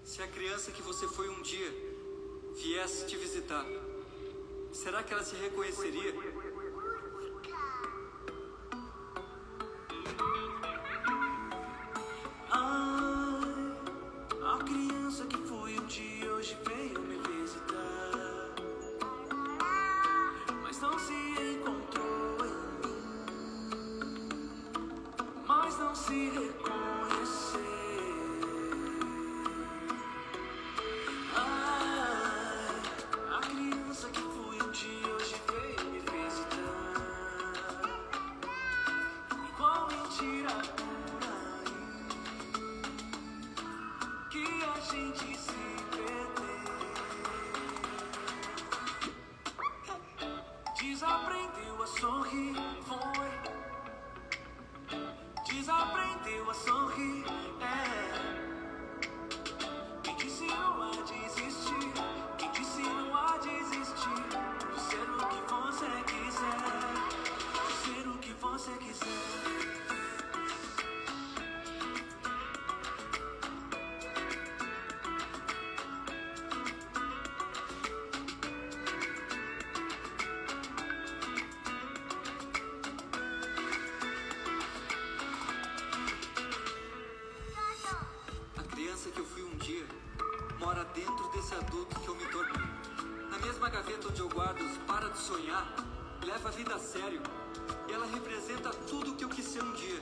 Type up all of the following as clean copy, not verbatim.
Se a criança que você foi um dia viesse te visitar, será que ela se reconheceria? Ai, a criança que foi um dia hoje veio me visitar, mas não se encontrou em mim, mas não se reconheceu. Ai, a criança que foi um dia hoje veio me visitar, igual mentira por aí, que a gente se perdeu. Desaprendeu a sorrir, foi. Desaprendeu a sorrir, é. Quem te ensinou a desistir? Quem te ensinou a desistir? De ser o que você quiser, de ser o que você quiser. A criança que eu fui um dia mora dentro desse adulto que eu me tornei. Na mesma gaveta onde eu guardo os para de sonhar, leva a vida a sério. E ela representa tudo o que eu quis ser um dia.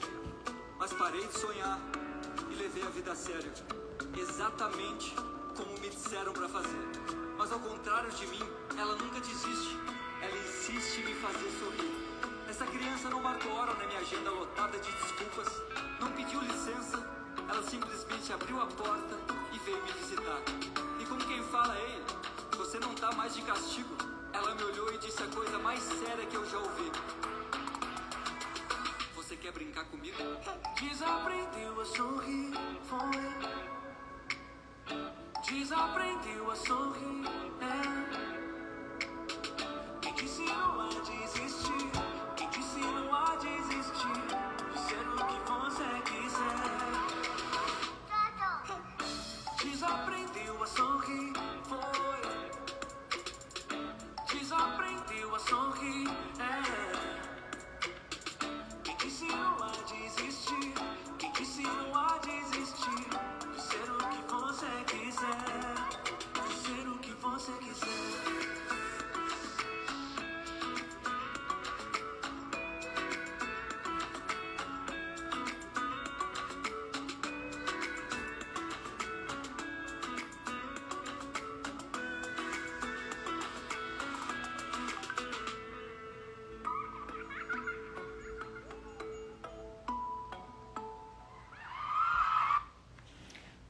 Mas parei de sonhar e levei a vida a sério. Exatamente como me disseram pra fazer. Mas ao contrário de mim, ela nunca desiste. Ela insiste em me fazer sorrir. Essa criança não marcou hora na minha agenda lotada de desculpas. Não pediu licença. Ela simplesmente abriu a porta e veio me visitar. E como quem fala, ei, você não tá mais de castigo? Ela me olhou e disse a coisa mais séria que eu já ouvi. Você quer brincar comigo? Desaprendeu a sorrir, foi. Desaprendeu a sorrir, é. Quem te ensinou a desistir? Quem te ensinou a desistir? De ser o que você quiser. Desaprendeu a sorrir, foi. Desaprendeu a sorrir, é. Quem te ensinou a desistir? Quem te ensinou a desistir? De ser o que você quiser, de ser o que você quiser.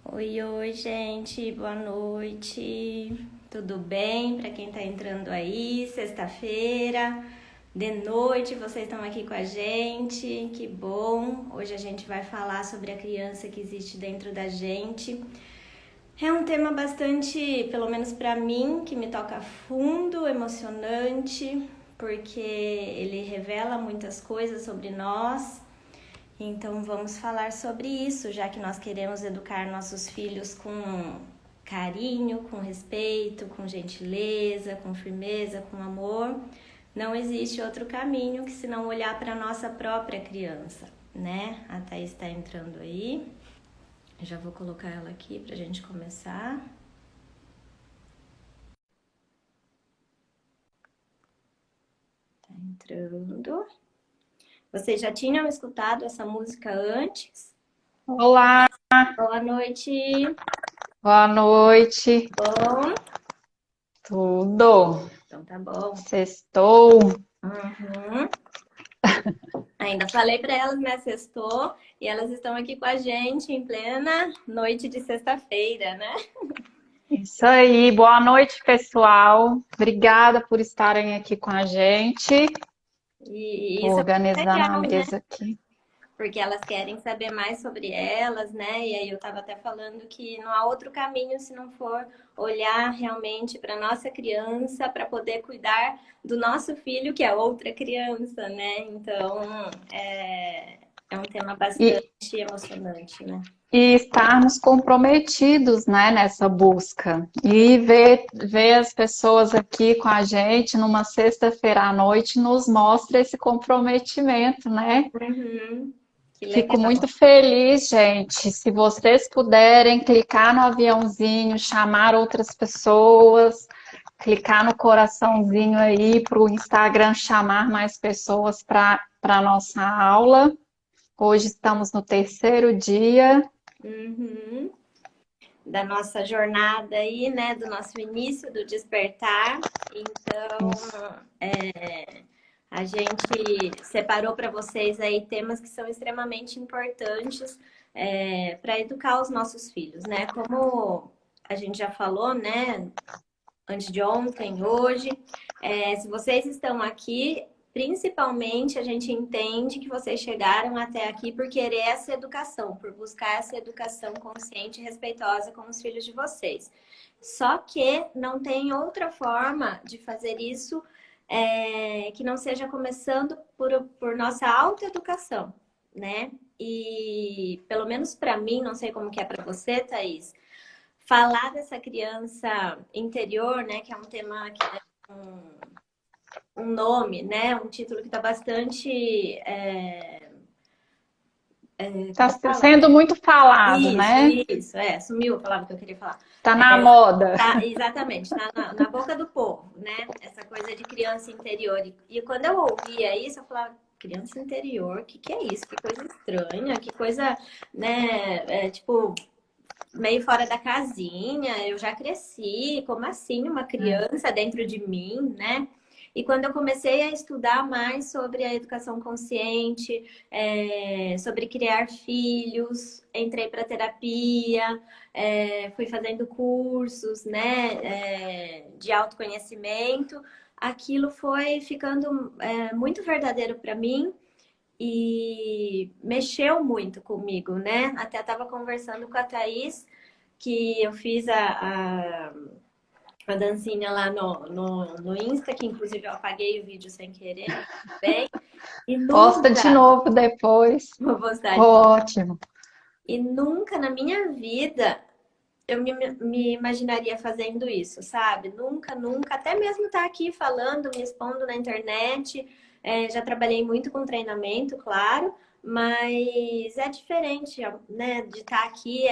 Oi, oi, gente, boa noite. Tudo bem? Para quem tá entrando aí, sexta-feira, de noite, vocês estão aqui com a gente. Que bom. Hoje a gente vai falar sobre a criança que existe dentro da gente. É um tema bastante, pelo menos para mim, que me toca fundo, emocionante, porque ele revela muitas coisas sobre nós. Então vamos falar sobre isso, já que nós queremos educar nossos filhos com carinho, com respeito, com gentileza, com firmeza, com amor. Não existe outro caminho que se não olhar para a nossa própria criança, né? A Thaís está entrando aí. Já vou colocar ela aqui para a gente começar. Tá entrando. Vocês já tinham escutado essa música antes? Olá, Boa noite. boa noite. Bom? Tudo? Então tá bom. Sextou? Uhum. Ainda falei para elas, né? Sextou. E elas estão aqui com a gente em plena noite de sexta-feira, né? Isso aí, boa noite, pessoal. Obrigada por estarem aqui com a gente. E Vou isso é organizando a legal, né? mesa aqui. Porque elas querem saber mais sobre elas, né? E aí eu estava até falando que não há outro caminho se não for olhar realmente para nossa criança, para poder cuidar do nosso filho, que é outra criança, né? Então, É um tema E, bastante emocionante, né? e estarmos comprometidos, né, nessa busca. E ver as pessoas aqui com a gente numa sexta-feira à noite nos mostra esse comprometimento, né? Uhum. Que Fico muito legal. feliz, gente. Se vocês puderem clicar no aviãozinho, chamar outras pessoas, clicar no coraçãozinho aí para o Instagram chamar mais pessoas para a nossa aula. Hoje estamos no terceiro dia. Uhum. Da nossa jornada aí, né? Do nosso início, do despertar. Então, Isso. a gente separou para vocês aí temas que são extremamente importantes para educar os nossos filhos, né? Como a gente já falou, né? Antes de ontem, hoje. Se vocês estão aqui, principalmente a gente entende que vocês chegaram até aqui por querer essa educação, por buscar essa educação consciente e respeitosa com os filhos de vocês. Só que não tem outra forma de fazer isso que não seja começando por nossa autoeducação, né? E pelo menos para mim, não sei como que é para você, Thaís, falar dessa criança interior, né, que é um tema que é um nome, né, um título que está bastante, Está como fala? sendo muito falado, Isso, né? isso, sumiu a palavra que eu queria falar. Está na moda. Tá, exatamente, tá na boca do povo, né, essa coisa de criança interior. E quando eu ouvia isso, eu falava, criança interior, o que é isso? Que coisa estranha, que coisa, né, tipo, meio fora da casinha, eu já cresci, como assim uma criança dentro de mim, né? E quando eu comecei a estudar mais sobre a educação consciente, sobre criar filhos, entrei para terapia, fui fazendo cursos, né, de autoconhecimento, aquilo foi ficando muito verdadeiro para mim e mexeu muito comigo, né? Até estava conversando com a Thaís, que eu fiz a dancinha lá no Insta, que inclusive eu apaguei o vídeo sem querer, mas tudo bem. E Posta de nunca, novo depois. vou postar de novo, Ótimo. e nunca na minha vida eu me imaginaria fazendo isso, sabe? Nunca, nunca. Até mesmo estar aqui falando, me expondo na internet. Já trabalhei muito com treinamento, claro, mas é diferente, né? De estar aqui,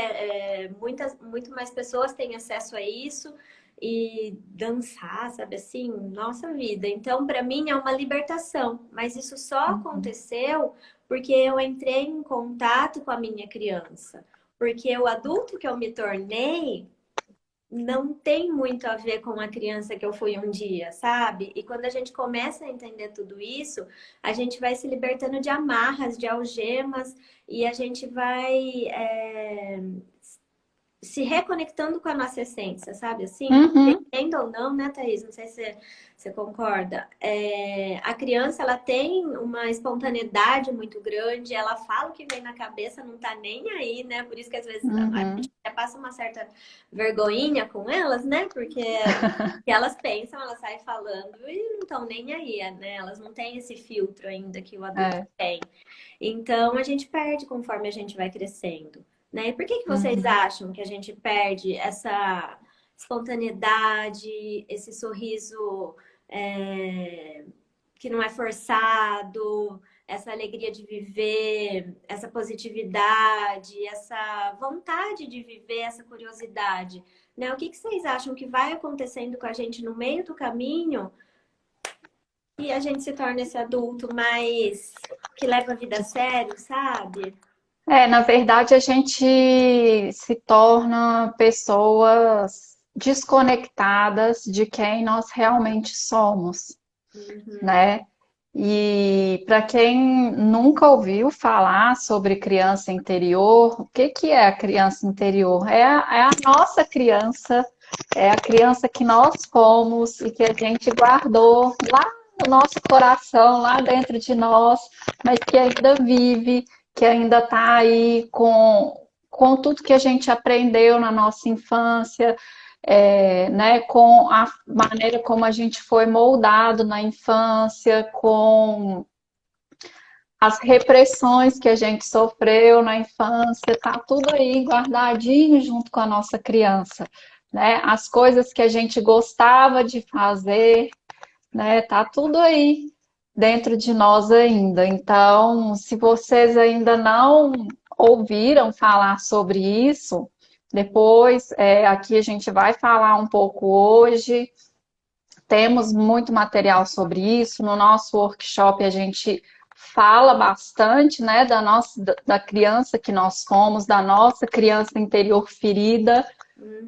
muito mais pessoas têm acesso a isso e dançar, sabe assim, nossa vida. Então, para mim é uma libertação, mas isso só aconteceu porque eu entrei em contato com a minha criança. Porque o adulto que eu me tornei não tem muito a ver com a criança que eu fui um dia, sabe? E quando a gente começa a entender tudo isso, a gente vai se libertando de amarras, de algemas, e a gente vai se reconectando com a nossa essência, sabe? Assim, Uhum. entenda ou não, né, Thaís? Não sei se você concorda. A criança, ela tem uma espontaneidade muito grande, ela fala o que vem na cabeça, não tá nem aí, né? Por isso que às vezes a Uhum. gente até passa uma certa vergonhinha com elas, né? Porque o que elas pensam, elas saem falando e não estão nem aí, né? Elas não têm esse filtro ainda que o adulto É. tem. Então, a gente perde conforme a gente vai crescendo. Né? E por que vocês Uhum. acham que a gente perde essa espontaneidade, esse sorriso que não é forçado, essa alegria de viver, essa positividade, essa vontade de viver, essa curiosidade? Né? O que vocês acham que vai acontecendo com a gente no meio do caminho e a gente se torna esse adulto mais que leva a vida a sério, sabe? Na verdade, a gente se torna pessoas desconectadas de quem nós realmente somos, Uhum. né? E para quem nunca ouviu falar sobre criança interior, o que que é a criança interior? É a nossa criança, é a criança que nós fomos e que a gente guardou lá no nosso coração, lá dentro de nós, mas que ainda vive, que ainda está aí com tudo que a gente aprendeu na nossa infância, né, com a maneira como a gente foi moldado na infância, com as repressões que a gente sofreu na infância, tá tudo aí guardadinho junto com a nossa criança, né? As coisas que a gente gostava de fazer, né? Tá tudo aí dentro de nós ainda. Então, se vocês ainda não ouviram falar sobre isso, depois aqui a gente vai falar um pouco hoje. Temos muito material sobre isso. No nosso workshop a gente fala bastante, né, da criança que nós fomos, da nossa criança interior ferida,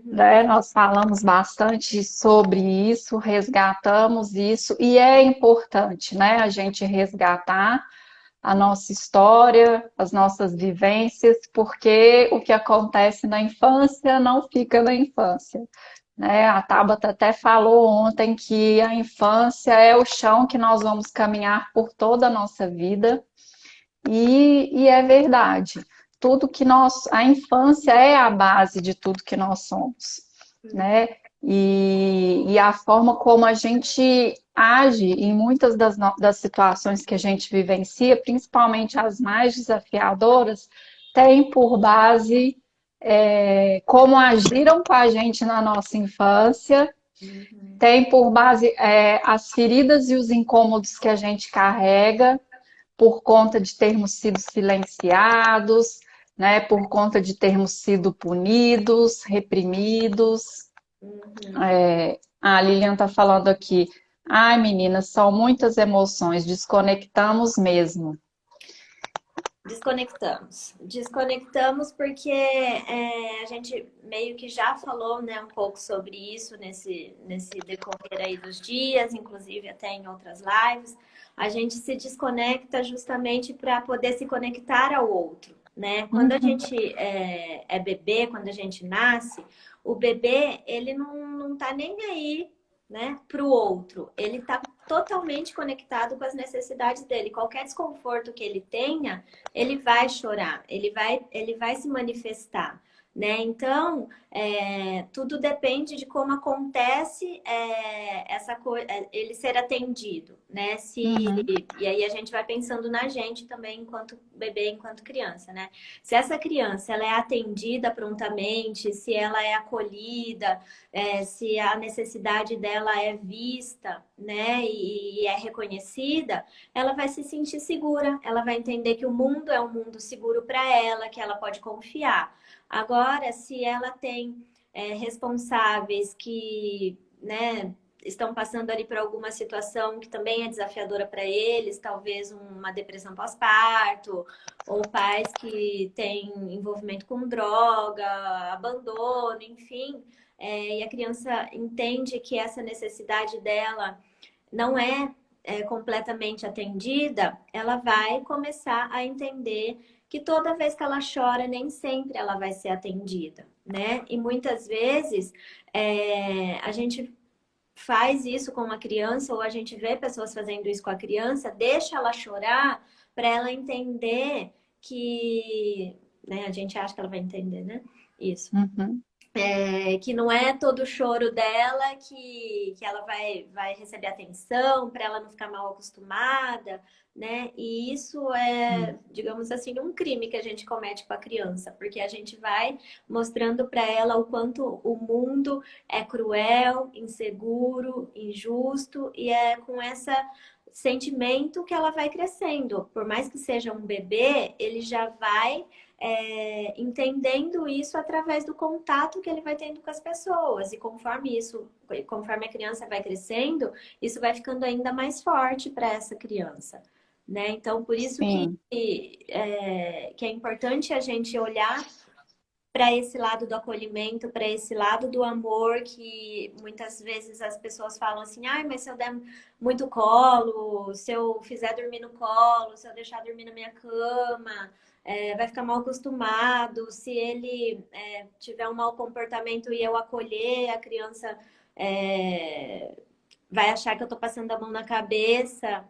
né? Nós falamos bastante sobre isso, resgatamos isso, e é importante, né, a gente resgatar a nossa história, as nossas vivências, porque o que acontece na infância não fica na infância, né? A Tabata até falou ontem que a infância é o chão que nós vamos caminhar por toda a nossa vida, e é verdade. Tudo que a infância é a base de tudo que nós somos, né? E a forma como a gente age em muitas das situações que a gente vivencia, principalmente as mais desafiadoras, tem por base como agiram com a gente na nossa infância, tem por base as feridas e os incômodos que a gente carrega por conta de termos sido silenciados, né, por conta de termos sido punidos, reprimidos. A Lilian está falando aqui, ai meninas, são muitas emoções, desconectamos mesmo. Desconectamos porque a gente meio que já falou, né, um pouco sobre isso nesse decorrer aí dos dias, inclusive até em outras lives. A gente se desconecta justamente para poder se conectar ao outro, né? Quando a gente é bebê, quando a gente nasce, o bebê, ele não tá nem aí, né, para o outro. Ele tá totalmente conectado com as necessidades dele. Qualquer desconforto que ele tenha, ele vai chorar, ele vai se manifestar, né? Então, tudo depende de como acontece essa coisa, ele ser atendido, né? E aí a gente vai pensando na gente também enquanto bebê, enquanto criança, né? Se essa criança ela é atendida prontamente, se ela é acolhida, se a necessidade dela é vista, né? E é reconhecida, ela vai se sentir segura, ela vai entender que o mundo é um mundo seguro para ela, que ela pode confiar. Agora, se ela tem responsáveis que, né, estão passando ali por alguma situação que também é desafiadora para eles, talvez uma depressão pós-parto, ou pais que têm envolvimento com droga, abandono, enfim, e a criança entende que essa necessidade dela não é completamente atendida, ela vai começar a entender que toda vez que ela chora, nem sempre ela vai ser atendida, né? E muitas vezes a gente faz isso com uma criança, ou a gente vê pessoas fazendo isso com a criança, deixa ela chorar para ela entender que, né? A gente acha que ela vai entender, né? Isso. Que não é todo o choro dela que ela vai receber atenção, para ela não ficar mal acostumada, né? E isso é, digamos assim, um crime que a gente comete com a criança, porque a gente vai mostrando para ela o quanto o mundo é cruel, inseguro, injusto, e é com esse sentimento que ela vai crescendo. Por mais que seja um bebê, ele já vai entendendo isso através do contato que ele vai tendo com as pessoas. E conforme a criança vai crescendo, isso vai ficando ainda mais forte para essa criança, né? Então, por isso que é importante a gente olhar para esse lado do acolhimento, para esse lado do amor, que muitas vezes as pessoas falam assim, ai, mas se eu der muito colo, se eu fizer dormir no colo, se eu deixar dormir na minha cama, vai ficar mal acostumado, se ele tiver um mau comportamento e eu acolher, a criança vai achar que eu tô passando a mão na cabeça.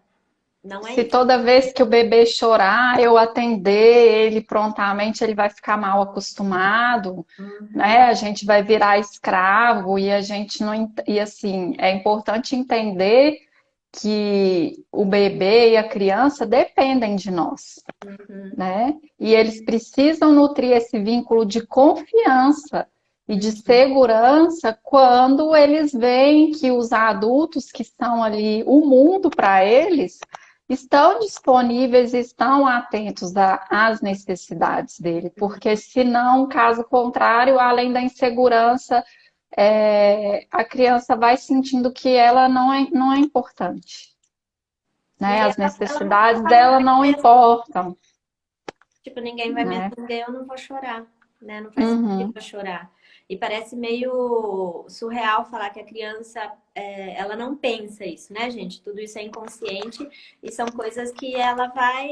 Não é Se isso. toda vez que o bebê chorar, eu atender ele prontamente, ele vai ficar mal acostumado, né? A gente vai virar escravo e a gente não. E assim, é importante entender que o bebê e a criança dependem de nós, né? E eles precisam nutrir esse vínculo de confiança e de segurança quando eles veem que os adultos que estão ali, o mundo para eles, estão disponíveis, estão atentos às necessidades dele, porque senão, caso contrário, além da insegurança, a criança vai sentindo que ela não é importante, E né? aí As ela não necessidades sabe dela não mesmo. importam, Tipo, ninguém vai me né? atender, eu não vou chorar, né? Não faz sentido Uhum. eu chorar. E parece meio surreal falar que a criança, ela não pensa isso, né, gente? Tudo isso é inconsciente e são coisas que ela vai...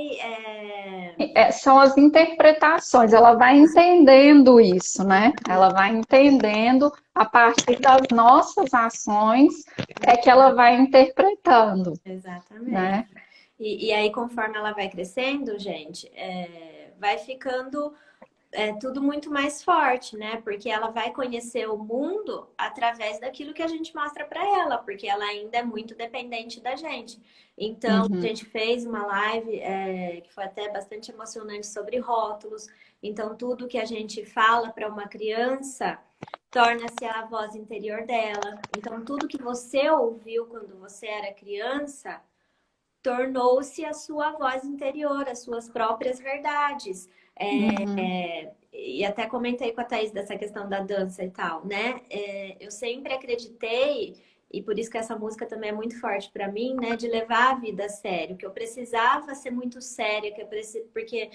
São as interpretações, ela vai entendendo isso, né? Ela vai entendendo a partir das nossas ações é que ela vai interpretando, Exatamente. né? E aí, conforme ela vai crescendo, gente, vai ficando tudo muito mais forte, né? Porque ela vai conhecer o mundo através daquilo que a gente mostra para ela, porque ela ainda é muito dependente da gente. Então, a Uhum. gente fez uma live que foi até bastante emocionante sobre rótulos. Então, tudo que a gente fala para uma criança torna-se a voz interior dela. Então, tudo que você ouviu quando você era criança tornou-se a sua voz interior, as suas próprias verdades. Uhum. E até comentei com a Thaís dessa questão da dança e tal, né? Eu sempre acreditei, e por isso que essa música também é muito forte para mim, né? De levar a vida a sério, que eu precisava ser muito séria, porque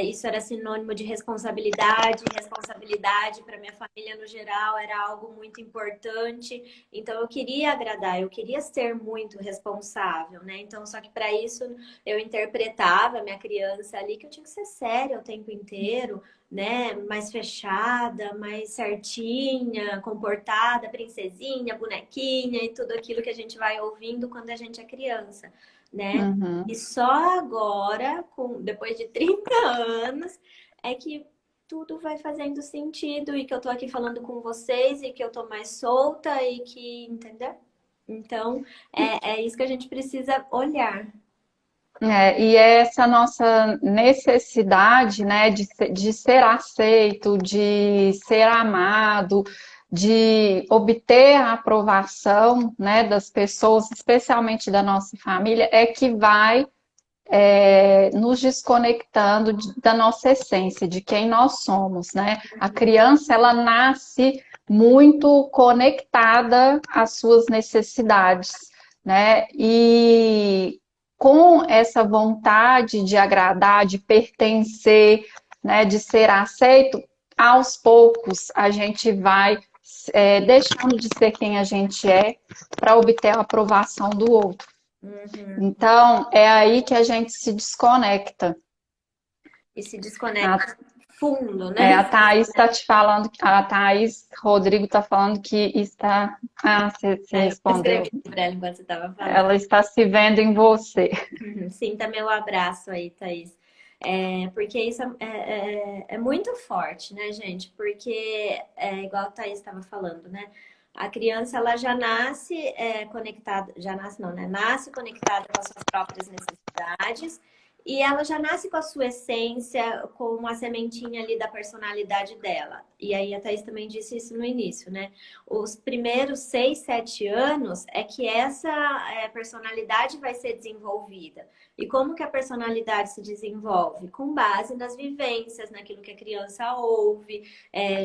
isso era sinônimo de responsabilidade, responsabilidade para minha família no geral era algo muito importante. Então eu queria agradar, eu queria ser muito responsável, né? Então, só que para isso eu interpretava a minha criança ali que eu tinha que ser séria o tempo inteiro, né? Mais fechada, mais certinha, comportada, princesinha, bonequinha e tudo aquilo que a gente vai ouvindo quando a gente é criança, né? E Uhum. só agora, depois de 30 anos, é que tudo vai fazendo sentido e que eu tô aqui falando com vocês e que eu tô mais solta e que, entendeu? Então, é isso que a gente precisa olhar. E essa nossa necessidade, né, de ser aceito, de ser amado, de obter a aprovação, né, das pessoas, especialmente da nossa família, é que vai nos desconectando da nossa essência, de quem nós somos, né? A criança, ela nasce muito conectada às suas necessidades, né? E com essa vontade de agradar, de pertencer, né, de ser aceito, aos poucos a gente vai deixando de ser quem a gente é para obter a aprovação do outro. Uhum. Então, é aí que a gente se desconecta. E se desconecta A, fundo, né? a Thaís está te falando, a Thaís Rodrigo está falando que está. Ah, você Eu respondeu. escrevi para ela enquanto você estava falando. Ela está se vendo em você. Sinta meu abraço aí, Thaís. Porque isso é muito forte, né, gente? Porque, igual a Thaís estava falando, né? A criança, ela já nasce conectada, já nasce não, né? Nasce conectada com as suas próprias necessidades e ela já nasce com a sua essência, com uma sementinha ali da personalidade dela. E aí a Thaís também disse isso no início, né? Os primeiros 6, 7 anos é que essa personalidade vai ser desenvolvida. E como que a personalidade se desenvolve? Com base nas vivências, naquilo que a criança ouve,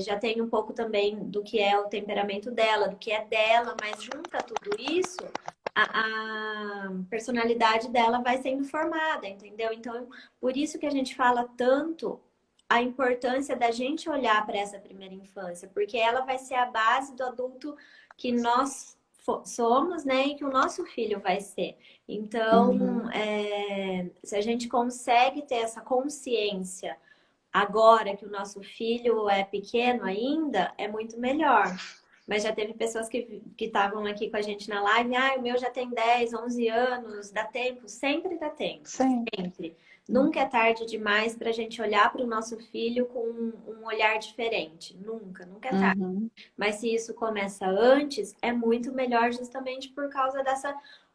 já tem um pouco também do que é o temperamento dela, do que é dela, mas junta tudo isso, a personalidade dela vai sendo formada, entendeu? Então, por isso que a gente fala tanto a importância da gente olhar para essa primeira infância, porque ela vai ser a base do adulto que nós somos, né, e que o nosso filho vai ser. Então, Uhum. se a gente consegue ter essa consciência agora que o nosso filho é pequeno ainda, é muito melhor. Mas já teve pessoas que estavam aqui com a gente na live, o meu já tem 10, 11 anos, dá tempo? Sempre dá tempo, Sim. sempre. Nunca é tarde demais para a gente olhar para o nosso filho com um olhar diferente. Nunca, nunca é tarde. Uhum. Mas se isso começa antes, é muito melhor justamente por causa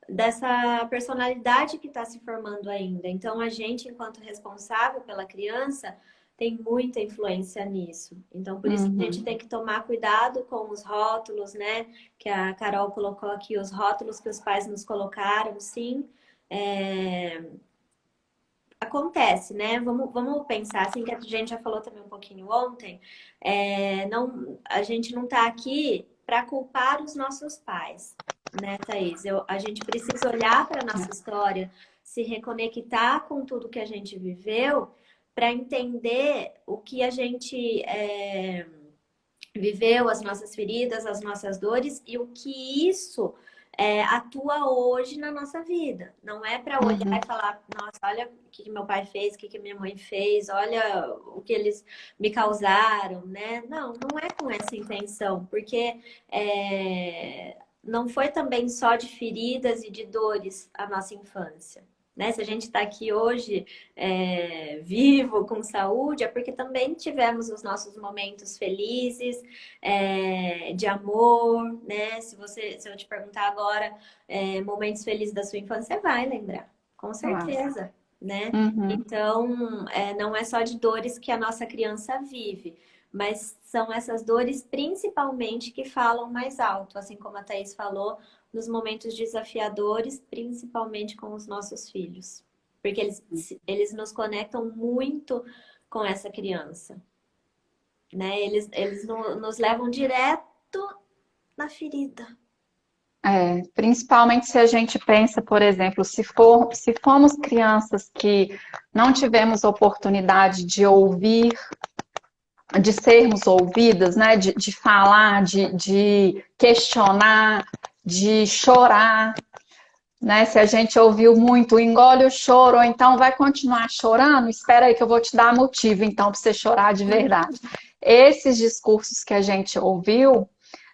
dessa personalidade que está se formando ainda. Então, a gente, enquanto responsável pela criança, tem muita influência nisso. Então, por isso que a gente tem que tomar cuidado com os rótulos, né? Que a Carol colocou aqui, os rótulos que os pais nos colocaram, sim. Acontece, né? Vamos pensar, assim, que a gente já falou também um pouquinho ontem, não, a gente não está aqui para culpar os nossos pais, né, Thaís? A gente precisa olhar para a nossa história, se reconectar com tudo que a gente viveu, para entender o que a gente viveu, as nossas feridas, as nossas dores e o que isso atua hoje na nossa vida. Não é para olhar e falar, nossa, olha o que meu pai fez, o que minha mãe fez, olha o que eles me causaram, né? Não, não é com essa intenção, porque não foi também só de feridas e de dores a nossa infância. Né? Se a gente está aqui hoje vivo, com saúde, é porque também tivemos os nossos momentos felizes, de amor, né? Se eu te perguntar agora momentos felizes da sua infância, você vai lembrar, com certeza, né? Então, não é só de dores que a nossa criança vive, mas são essas dores principalmente que falam mais alto, assim como a Thaís falou, nos momentos desafiadores, principalmente com os nossos filhos. Porque eles nos conectam muito com essa criança. Né? Eles nos levam direto na ferida. Principalmente se a gente pensa, por exemplo, se formos crianças que não tivemos oportunidade de ouvir, de sermos ouvidas, né? De falar, de questionar, de chorar, né? Se a gente ouviu muito, engole o choro, ou então vai continuar chorando, espera aí que eu vou te dar motivo, então, para você chorar de verdade. Esses discursos que a gente ouviu,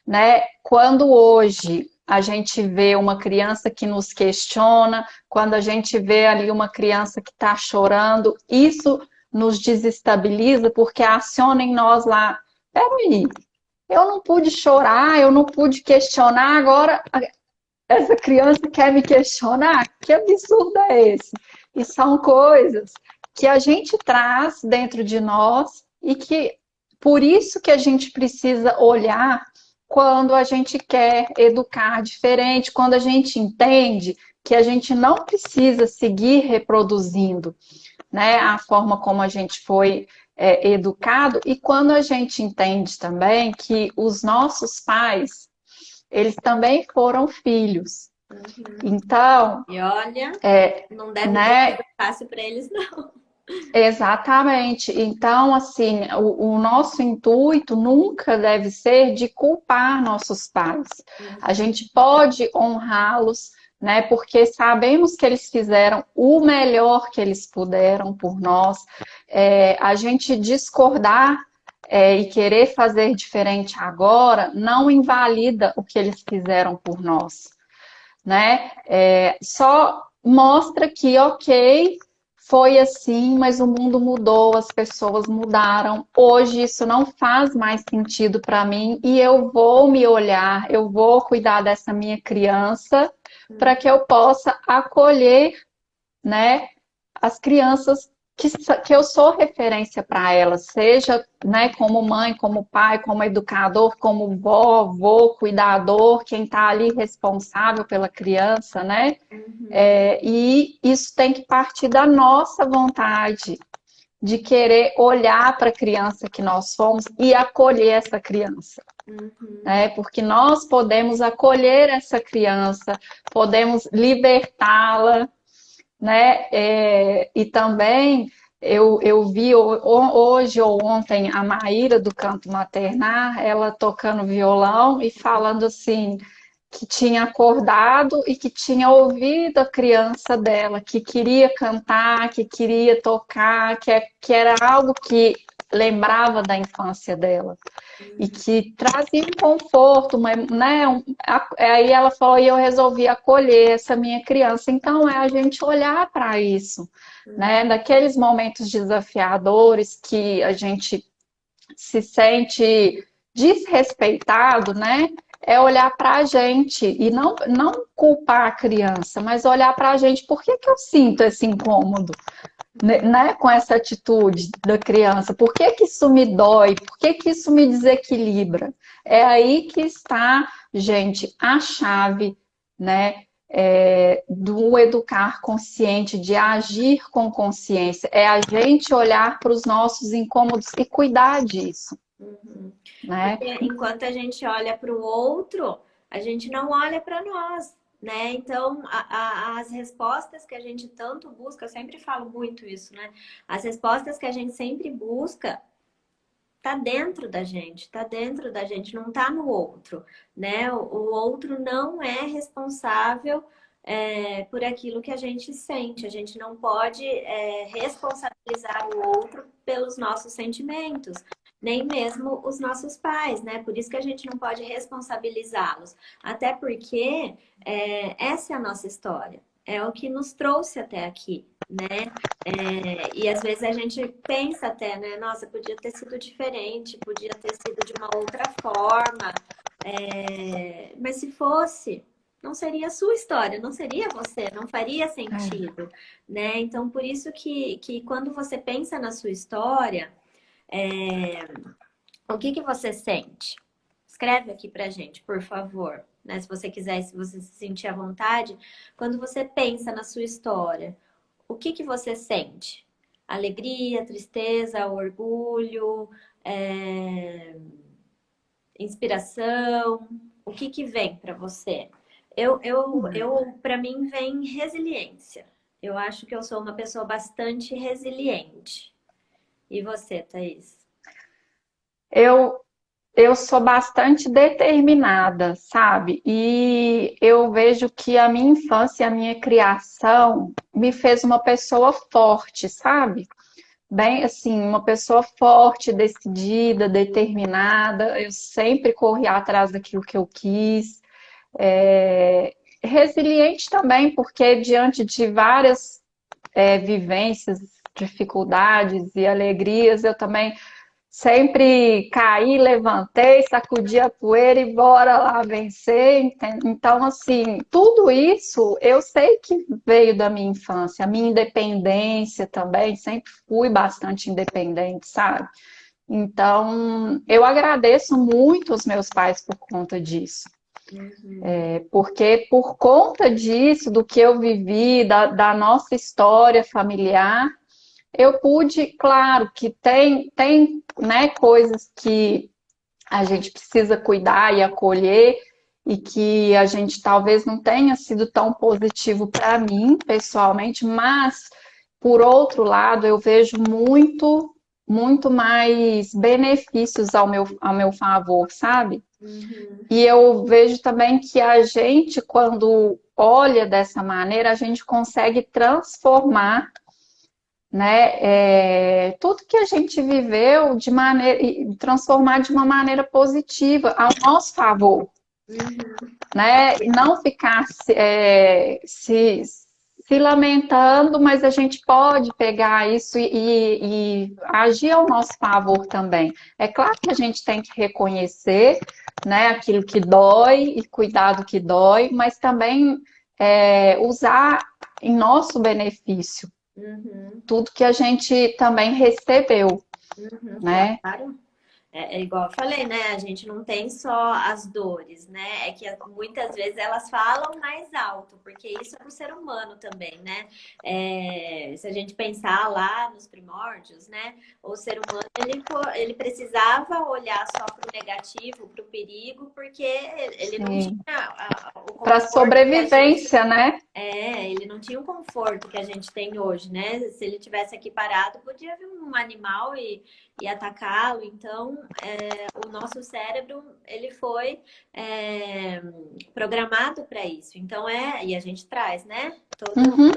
né? Quando hoje a gente vê uma criança que nos questiona, quando a gente vê ali uma criança que está chorando, isso nos desestabiliza porque aciona em nós lá, peraí, eu não pude chorar, eu não pude questionar, agora essa criança quer me questionar? Que absurdo é esse? E são coisas que a gente traz dentro de nós e que por isso que a gente precisa olhar quando a gente quer educar diferente, quando a gente entende que a gente não precisa seguir reproduzindo, né, a forma como a gente foi educado, e quando a gente entende também que os nossos pais, eles também foram filhos. Então, e olha, não deve né, ser fácil para eles, não. Exatamente. Então, assim, o nosso intuito nunca deve ser de culpar nossos pais. A gente pode honrá-los, né? Porque sabemos que eles fizeram o melhor que eles puderam por nós. A gente discordar e querer fazer diferente agora não invalida o que eles fizeram por nós, né? Só mostra que, ok, foi assim, mas o mundo mudou, as pessoas mudaram. Hoje isso não faz mais sentido para mim e eu vou me olhar, eu vou cuidar dessa minha criança para que eu possa acolher, né, as crianças que eu sou referência para elas, seja, né, como mãe, como pai, como educador, como vó, cuidador, quem está ali responsável pela criança, né? E isso tem que partir da nossa vontade de querer olhar para a criança que nós fomos e acolher essa criança. Né? Porque nós podemos acolher essa criança, podemos libertá-la, né? E também eu vi hoje ou ontem a Maíra do Canto Maternar, ela tocando violão e falando assim, que tinha acordado e que tinha ouvido a criança dela, que queria cantar, que queria tocar, que era algo que lembrava da infância dela e que trazia um conforto, né? Aí ela falou, e eu resolvi acolher essa minha criança. Então é a gente olhar para isso, né? Daqueles momentos desafiadores que a gente se sente desrespeitado, né? é olhar para a gente e não culpar a criança, mas olhar para a gente. Por que que eu sinto esse incômodo, né, com essa atitude da criança? Por que que isso me dói? Por que que isso me desequilibra? É aí que está, gente, a chave, né, do educar consciente, de agir com consciência. É a gente olhar para os nossos incômodos e cuidar disso, Uhum. né? Porque enquanto a gente olha para o outro, a gente não olha para nós, né? Então, as respostas que a gente tanto busca, eu sempre falo muito isso, né? As respostas que a gente sempre busca tá dentro da gente, não tá no outro, né? O outro não é responsável por aquilo que a gente sente. A gente não pode responsabilizar o outro pelos nossos sentimentos, nem mesmo os nossos pais, né? Por isso que a gente não pode responsabilizá-los. Até porque essa é a nossa história, é o que nos trouxe até aqui, né? E às vezes a gente pensa até, né? Nossa, podia ter sido diferente, podia ter sido de uma outra forma. Mas se fosse, não seria a sua história, não seria você, não faria sentido, né? Então, por isso que quando você pensa na sua história, o que que você sente? Escreve aqui pra gente, por favor. Né? Se você quiser, se você se sentir à vontade, quando você pensa na sua história, o que que você sente? Alegria, tristeza, orgulho, inspiração? O que que vem para você? Para mim vem resiliência. Eu acho que eu sou uma pessoa bastante resiliente. E você, Thaís? Eu, eu sou bastante determinada, sabe? E eu vejo que a minha infância e a minha criação me fez uma pessoa forte, sabe? Bem, assim, uma pessoa forte, decidida, determinada. Eu sempre corri atrás daquilo que eu quis. Resiliente também, porque diante de várias vivências, dificuldades e alegrias, eu também sempre caí, levantei, sacudi a poeira e bora lá vencer. Então, assim, tudo isso eu sei que veio da minha infância, a minha independência também, sempre fui bastante independente, sabe? Então, eu agradeço muito os meus pais por conta disso. Uhum. Porque por conta disso, do que eu vivi, da nossa história familiar, eu pude, claro, que tem né, coisas que a gente precisa cuidar e acolher e que a gente talvez não tenha sido tão positivo para mim, pessoalmente, mas, por outro lado, eu vejo muito mais benefícios ao meu favor, sabe? Uhum. E eu vejo também que a gente, quando olha dessa maneira, a gente consegue transformar, né, tudo que a gente viveu de maneira e transformar de uma maneira positiva ao nosso favor, Uhum. né? E não ficar se lamentando, mas a gente pode pegar isso e agir ao nosso favor também. É claro que a gente tem que reconhecer, né, aquilo que dói e cuidar do que dói, mas também usar em nosso benefício Uhum. tudo que a gente também recebeu, Uhum. né? Claro. É igual eu falei, né? A gente não tem só as dores, né? É que muitas vezes elas falam mais alto, porque isso é um ser humano também, né? Se a gente pensar lá nos primórdios, né? O ser humano, ele precisava olhar só para o negativo, para o perigo, porque ele não tinha Sim. o Para conforto que a gente sobrevivência, né? ele não tinha o conforto que a gente tem hoje, né? Se ele tivesse aqui parado, podia vir um animal e atacá-lo. Então, o nosso cérebro, ele foi programado para isso. Então, e a gente traz, né? Todo Uhum.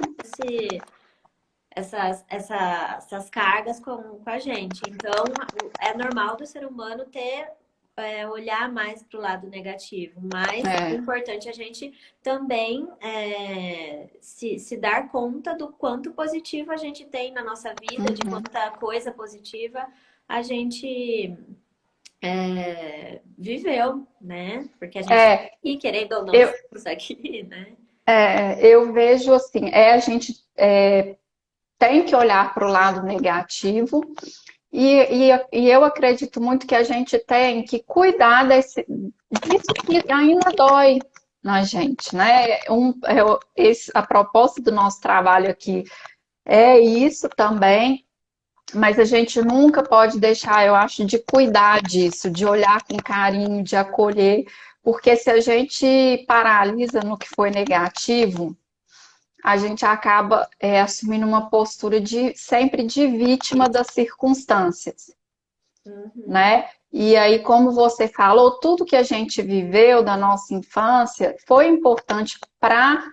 essas cargas com a gente. Então, é normal do ser humano ter olhar mais para o lado negativo, mas é É. importante a gente também se dar conta do quanto positivo a gente tem na nossa vida, de Uhum. quanta coisa positiva a gente viveu, né? Porque a gente tá É, aqui, querendo ou não, eu, estamos aqui, né? eu vejo assim, a gente tem que olhar para o lado negativo e eu acredito muito que a gente tem que cuidar disso que ainda dói na gente, né? A proposta do nosso trabalho aqui é isso também, mas a gente nunca pode deixar, eu acho, de cuidar disso, de olhar com carinho, de acolher, porque se a gente paralisa no que foi negativo, a gente acaba assumindo uma postura de sempre de vítima das circunstâncias, Uhum, né? E aí, como você falou, tudo que a gente viveu da nossa infância foi importante para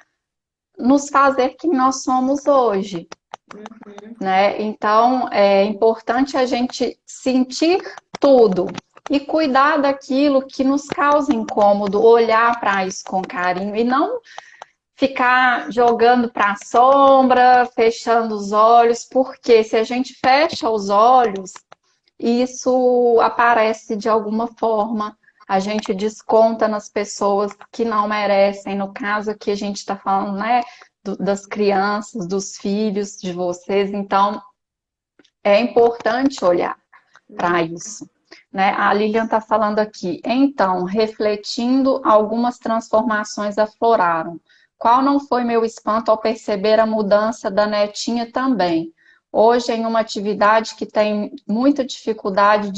nos fazer quem nós somos hoje, uhum, né? Então, é importante a gente sentir tudo e cuidar daquilo que nos causa incômodo, olhar para isso com carinho e não ficar jogando para a sombra, fechando os olhos, porque se a gente fecha os olhos, isso aparece de alguma forma. A gente desconta nas pessoas que não merecem. No caso aqui, a gente está falando, né, das crianças, dos filhos de vocês. Então, é importante olhar para uhum. isso. Né? A Lilian está falando aqui. Então, refletindo, algumas transformações afloraram. Qual não foi meu espanto ao perceber a mudança da netinha também? Hoje, em uma atividade que tem muita dificuldade,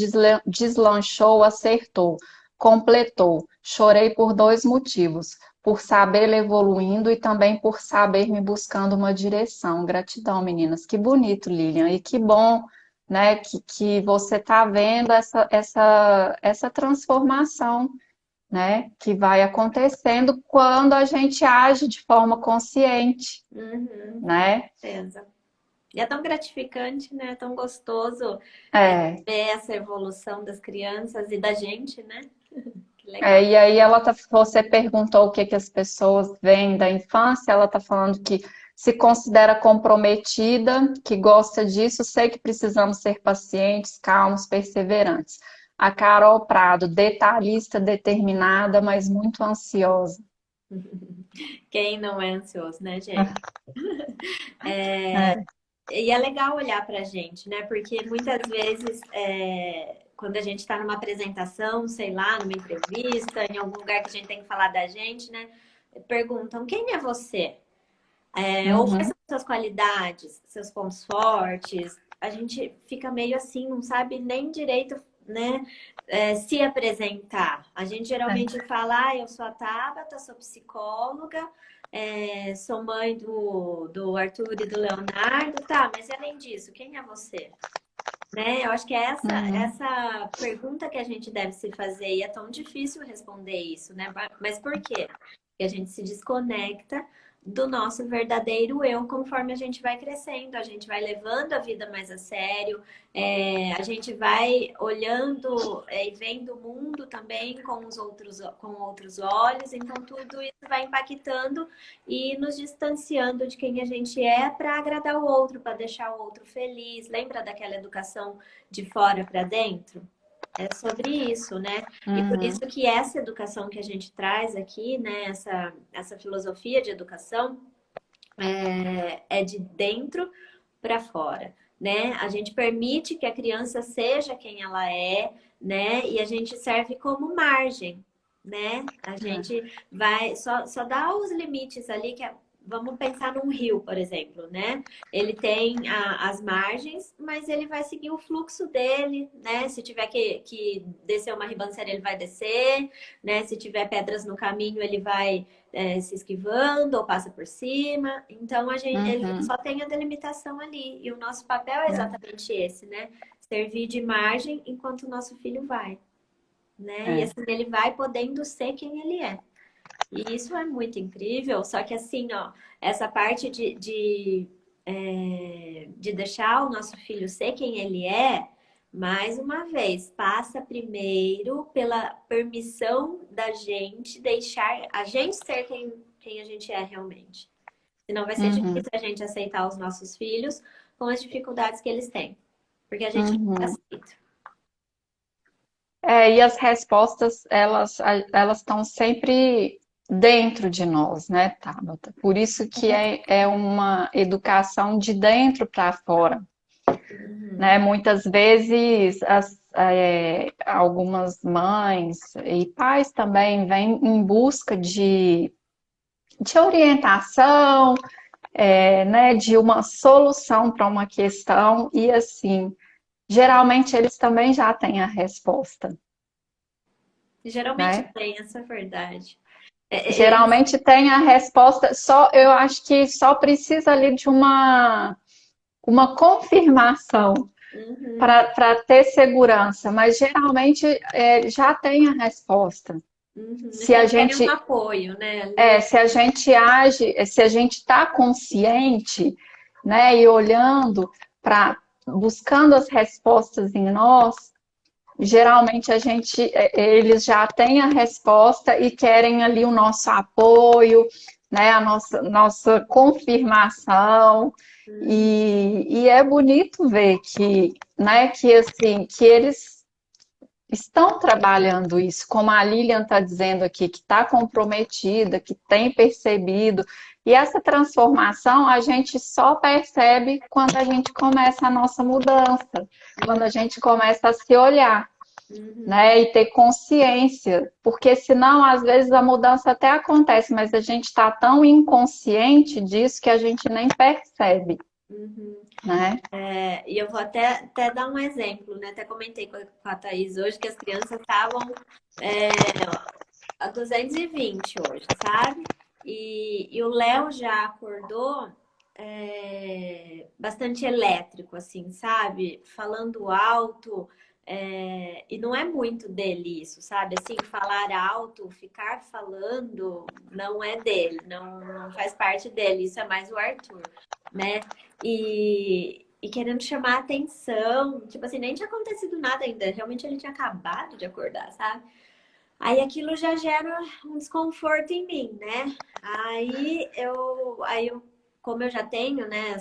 deslanchou, acertou, completou. Chorei por dois motivos: por saber evoluindo e também por saber me buscando uma direção. Gratidão, meninas. Que bonito, Lilian, e que bom, né, que você está vendo essa transformação, né, que vai acontecendo quando a gente age de forma consciente, Uhum, com né? certeza. E é tão gratificante, né? É tão gostoso É, ver essa evolução das crianças e da gente, né? Que legal. e aí você perguntou o que que as pessoas veem da infância, ela está falando que se considera comprometida, que gosta disso, sei que precisamos ser pacientes, calmos, perseverantes. A Carol Prado, detalhista, determinada, mas muito ansiosa. Quem não é ansioso, né, gente? É. E é legal olhar pra gente, né? Porque muitas vezes, quando a gente está numa apresentação, sei lá, numa entrevista, em algum lugar que a gente tem que falar da gente, né? Perguntam, quem é você? Ou quais Uhum. são suas qualidades, seus pontos fortes? A gente fica meio assim, não sabe nem direito, né, se apresentar. A gente geralmente fala, eu sou a Tabata, sou psicóloga, sou mãe do Arthur e do Leonardo, tá, mas além disso, quem é você? Né? Eu acho que é Uhum. essa pergunta que a gente deve se fazer, e é tão difícil responder isso, né? Mas por quê? Porque a gente se desconecta do nosso verdadeiro eu conforme a gente vai crescendo, a gente vai levando a vida mais a sério, a gente vai olhando e vendo o mundo também com outros olhos, então tudo isso vai impactando e nos distanciando de quem a gente é para agradar o outro, para deixar o outro feliz. Lembra daquela educação de fora para dentro? É sobre isso, né? E por isso Uhum. que essa educação que a gente traz aqui, né? Essa filosofia de educação é de dentro para fora, né? A gente permite que a criança seja quem ela é, né? E a gente serve como margem, né? A gente vai só dá os limites ali que vamos pensar num rio, por exemplo, né? Ele tem as margens, mas ele vai seguir o fluxo dele, né? Se tiver que descer uma ribanceira, ele vai descer, né? Se tiver pedras no caminho, ele vai se esquivando ou passa por cima. Então, ele Uhum. só tem a delimitação ali. E o nosso papel é exatamente esse, né? Servir de margem enquanto o nosso filho vai, né? E É. assim, ele vai podendo ser quem ele é. E isso é muito incrível, só que assim, ó, essa parte de deixar o nosso filho ser quem ele é, mais uma vez, passa primeiro pela permissão da gente deixar a gente ser quem a gente é realmente. Senão vai ser Uhum. difícil a gente aceitar os nossos filhos com as dificuldades que eles têm. Porque a gente não Uhum. aceita. E as respostas, elas estão sempre dentro de nós, né, Tabata? Por isso que é uma educação de dentro para fora, né? Muitas vezes algumas mães e pais também vêm em busca de orientação, né, de uma solução para uma questão e assim, geralmente eles também já têm a resposta, Geralmente né? tem, essa é verdade. Eles. Geralmente tem a resposta, só eu acho que só precisa ali de uma confirmação Uhum, para ter segurança, mas geralmente já tem a resposta. uhum. Se Só a querem um gente apoio, né? Ali. se a gente age, se a gente está consciente, né, e olhando para buscando as respostas em nós, geralmente eles já têm a resposta e querem ali o nosso apoio, né, a nossa confirmação. E é bonito ver que, né, que assim, que eles estão trabalhando isso, como a Lilian está dizendo aqui, que está comprometida, que tem percebido. E essa transformação a gente só percebe quando a gente começa a nossa mudança, quando a gente começa a se olhar, Uhum. né? E ter consciência, porque senão, às vezes, a mudança até acontece, mas a gente está tão inconsciente disso que a gente nem percebe, Uhum. né? E eu vou até dar um exemplo, né? Até comentei com a Thaís hoje que as crianças estavam a 220 hoje, sabe? E o Léo já acordou bastante elétrico, assim, sabe? Falando alto. E não é muito dele isso, sabe? Assim, falar alto, ficar falando, não é dele, não faz parte dele. Isso é mais o Arthur, né? E querendo chamar atenção. Tipo assim, nem tinha acontecido nada ainda. Realmente ele tinha acabado de acordar, sabe? Aí aquilo já gera um desconforto em mim, né? Como eu já tenho, né,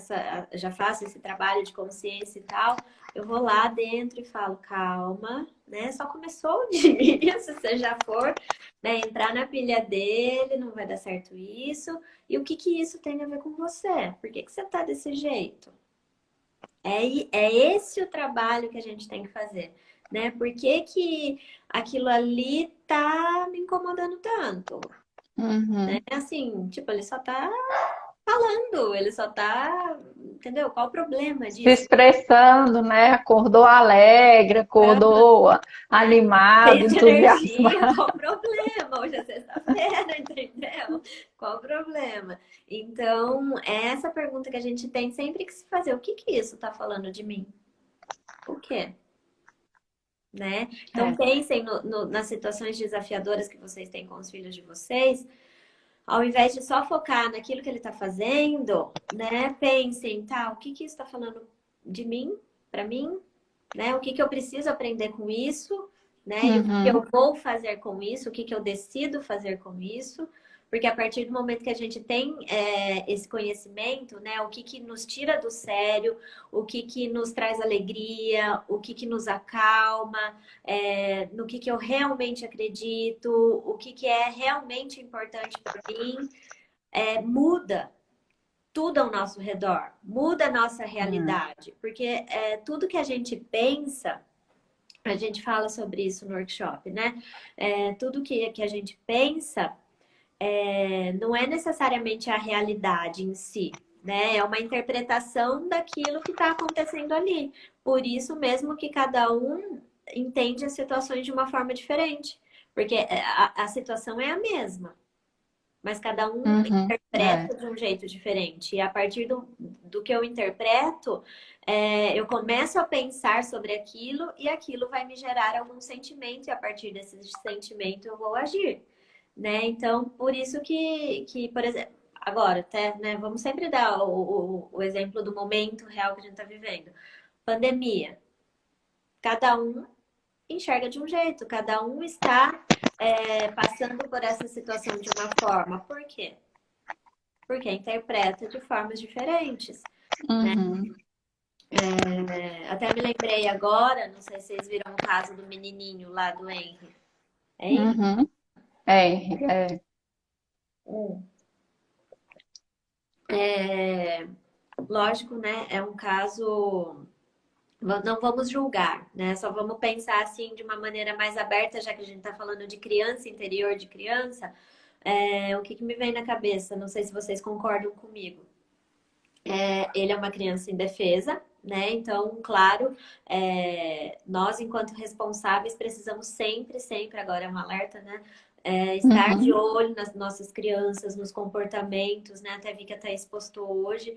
já faço esse trabalho de consciência e tal, eu vou lá dentro e falo, calma, né? Só começou o dia, se você já for, né, entrar na pilha dele, não vai dar certo isso. E o que que isso tem a ver com você? Por que que você tá desse jeito? É esse o trabalho que a gente tem que fazer, né? Por que que aquilo ali tá me incomodando tanto? Né? Uhum. Assim, tipo, ele só tá falando, ele só tá, entendeu? Qual o problema Se disso? expressando, né? Acordou alegre, acordou animado, Cheio de energia, entusiasmado. qual o problema? Hoje é sexta-feira, entendeu? Qual o problema? Então, é essa pergunta que a gente tem sempre que se fazer. O que que isso tá falando de mim? O quê? Né? Então É. pensem nas situações desafiadoras que vocês têm com os filhos de vocês, ao invés de só focar naquilo que ele está fazendo, né? Pensem, tá, o que que isso está falando de mim, para mim, né? O que que eu preciso aprender com isso, né? E o que que eu Uhum. vou fazer com isso, o que que eu decido fazer com isso. Porque a partir do momento que a gente tem esse conhecimento, né, o que que nos tira do sério, o que que nos traz alegria, o que que nos acalma, no que eu realmente acredito, o que que é realmente importante para mim, muda tudo ao nosso redor, muda a nossa Uhum. realidade, porque tudo que a gente pensa, a gente fala sobre isso no workshop, né? Tudo que a gente pensa não é necessariamente a realidade em si, né? É uma interpretação daquilo que está acontecendo ali. Por isso mesmo que cada um entende as situações de uma forma diferente, porque a situação é a mesma, mas cada um Uhum. É. interpreta de um jeito diferente. E a partir do que eu interpreto, eu começo a pensar sobre aquilo e aquilo vai me gerar algum sentimento, e a partir desse sentimento eu vou agir, né? Então, por isso que por exemplo, agora, até, né, vamos sempre dar o exemplo do momento real que a gente está vivendo. Pandemia. Cada um enxerga de um jeito, cada um está passando por essa situação de uma forma. Por quê? Porque interpreta de formas diferentes, né? Uhum. Até me lembrei agora, não sei se vocês viram o caso do menininho lá do Henry. É Henry? Uhum. É. Hum. É, lógico, né? É um caso. Não vamos julgar, né? Só vamos pensar assim de uma maneira mais aberta, já que a gente está falando de criança, interior de criança. O que me vem na cabeça? Não sei se vocês concordam comigo. Ele é uma criança indefesa, né? Então, claro, nós, enquanto responsáveis, precisamos sempre, sempre, agora é um alerta, né? Estar de Uhum. olho nas nossas crianças, nos comportamentos, né? Até vi que a Thaís postou hoje,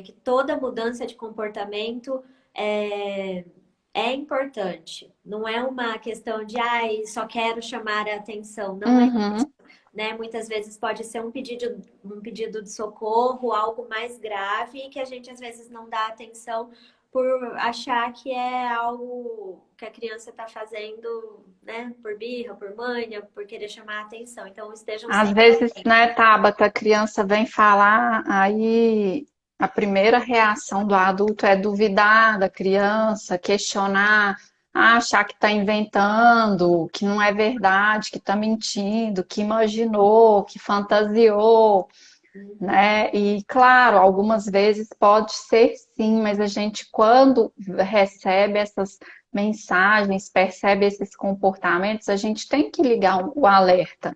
que toda mudança de comportamento é, é importante. Não é uma questão de, ai, só quero chamar a atenção. Não é, Uhum. né? Muitas vezes pode ser um pedido de socorro, algo mais grave, e que a gente às vezes não dá atenção por achar que é algo que a criança está fazendo, né, por birra, por manha, por querer chamar a atenção. Então estejam Às sempre vezes, atentos. né, Tabata, a criança vem falar, aí a primeira reação do adulto é duvidar da criança, questionar, achar que está inventando, que não é verdade, que está mentindo, que imaginou, que fantasiou, Uhum. né? E claro, algumas vezes pode ser sim, mas a gente, quando recebe essas mensagens, percebe esses comportamentos, a gente tem que ligar o alerta,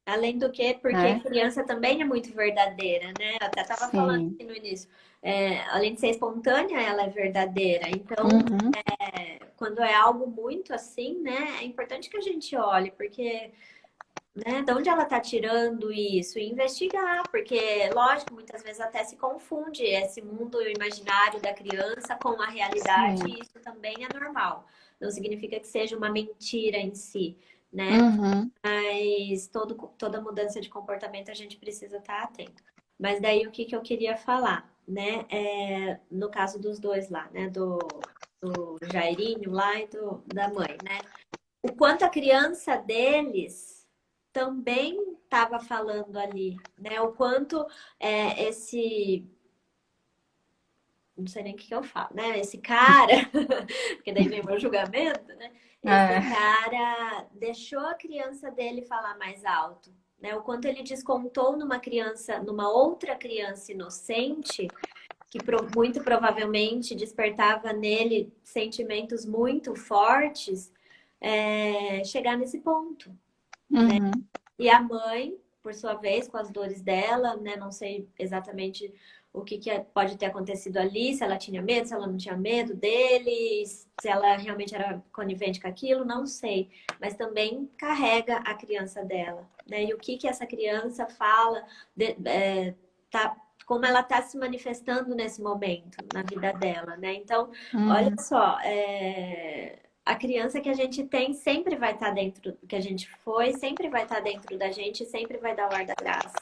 Além do que, porque né? criança também é muito verdadeira, né? Eu até estava falando Sim. aqui no início. Além de ser espontânea, ela é verdadeira. Então, Uhum. quando é algo muito assim, né, é importante que a gente olhe, porque, né, de onde ela está tirando isso e investigar, porque, lógico, muitas vezes até se confunde esse mundo imaginário da criança com a realidade, Sim. e isso também é normal. Não significa que seja uma mentira em si, né? Uhum. Mas toda mudança de comportamento a gente precisa estar atento. Mas daí o que eu queria falar, né? No caso dos dois lá, né? Do Jairinho lá e da mãe, né? O quanto a criança deles também estava falando ali, né? O quanto esse. Não sei nem o que eu falo, né? Esse cara, porque daí vem o meu julgamento, né? Esse É. cara deixou a criança dele falar mais alto, né? O quanto ele descontou numa criança, numa outra criança inocente, que muito provavelmente despertava nele sentimentos muito fortes, chegar nesse ponto. Uhum. E a mãe, por sua vez, com as dores dela, né? Não sei exatamente o pode ter acontecido ali, se ela tinha medo, se ela não tinha medo dele, se ela realmente era conivente com aquilo, não sei. Mas também carrega a criança dela, né? E o que essa criança fala, tá, como ela está se manifestando nesse momento na vida dela, né? Então, olha Uhum. só, a criança que a gente tem sempre vai estar dentro, que a gente foi, sempre vai estar dentro da gente, sempre vai dar o ar da graça,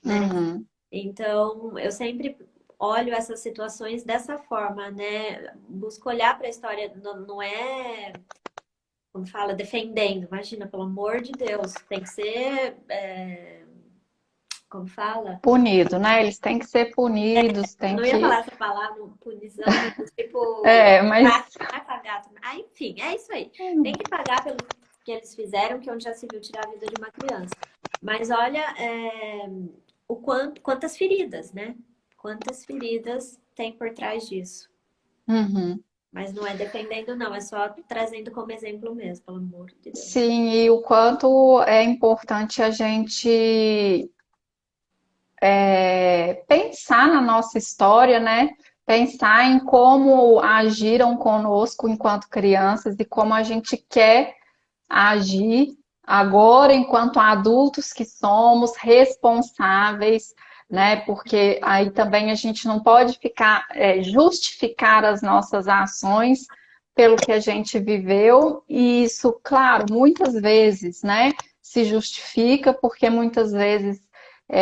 né? Uhum. Então, eu sempre olho essas situações dessa forma, né? Busco olhar para a história, não é, como fala, defendendo, imagina, pelo amor de Deus, tem que ser, como fala? Punido, né? Eles têm que ser punidos, Eu tem não ia que. falar essa palavra, punição, mas tipo, É, mas. vai pagar também. Ah, enfim, é isso aí. Tem que pagar pelo que eles fizeram, que é onde já se viu tirar a vida de uma criança. Mas olha, quantas feridas, né? Quantas feridas tem por trás disso. Uhum. Mas não é defendendo, não, é só trazendo como exemplo mesmo, pelo amor de Deus. Sim, e o quanto é importante a gente pensar na nossa história, né? Pensar em como agiram conosco enquanto crianças e como a gente quer agir agora enquanto adultos que somos responsáveis, né? Porque aí também a gente não pode ficar justificar as nossas ações pelo que a gente viveu, e isso, claro, muitas vezes, né, se justifica porque muitas vezes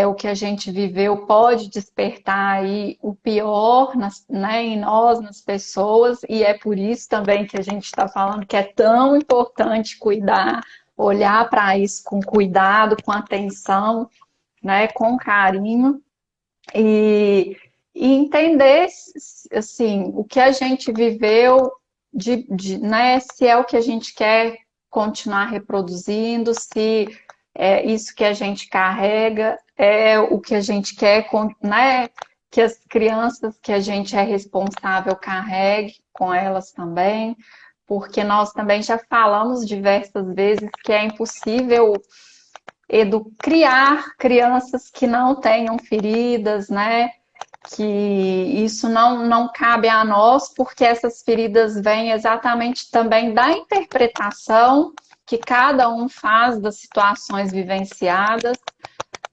o que a gente viveu pode despertar aí o pior né, em nós, nas pessoas, e é por isso também que a gente está falando que é tão importante cuidar, olhar para isso com cuidado, com atenção, né, com carinho. E e entender, assim, o que a gente viveu, né, se é o que a gente quer continuar reproduzindo, se é isso que a gente carrega, é o que a gente quer, né, que as crianças que a gente é responsável carregue com elas também, porque nós também já falamos diversas vezes que é impossível criar crianças que não tenham feridas, né? Que isso não cabe a nós, porque essas feridas vêm exatamente também da interpretação que cada um faz das situações vivenciadas,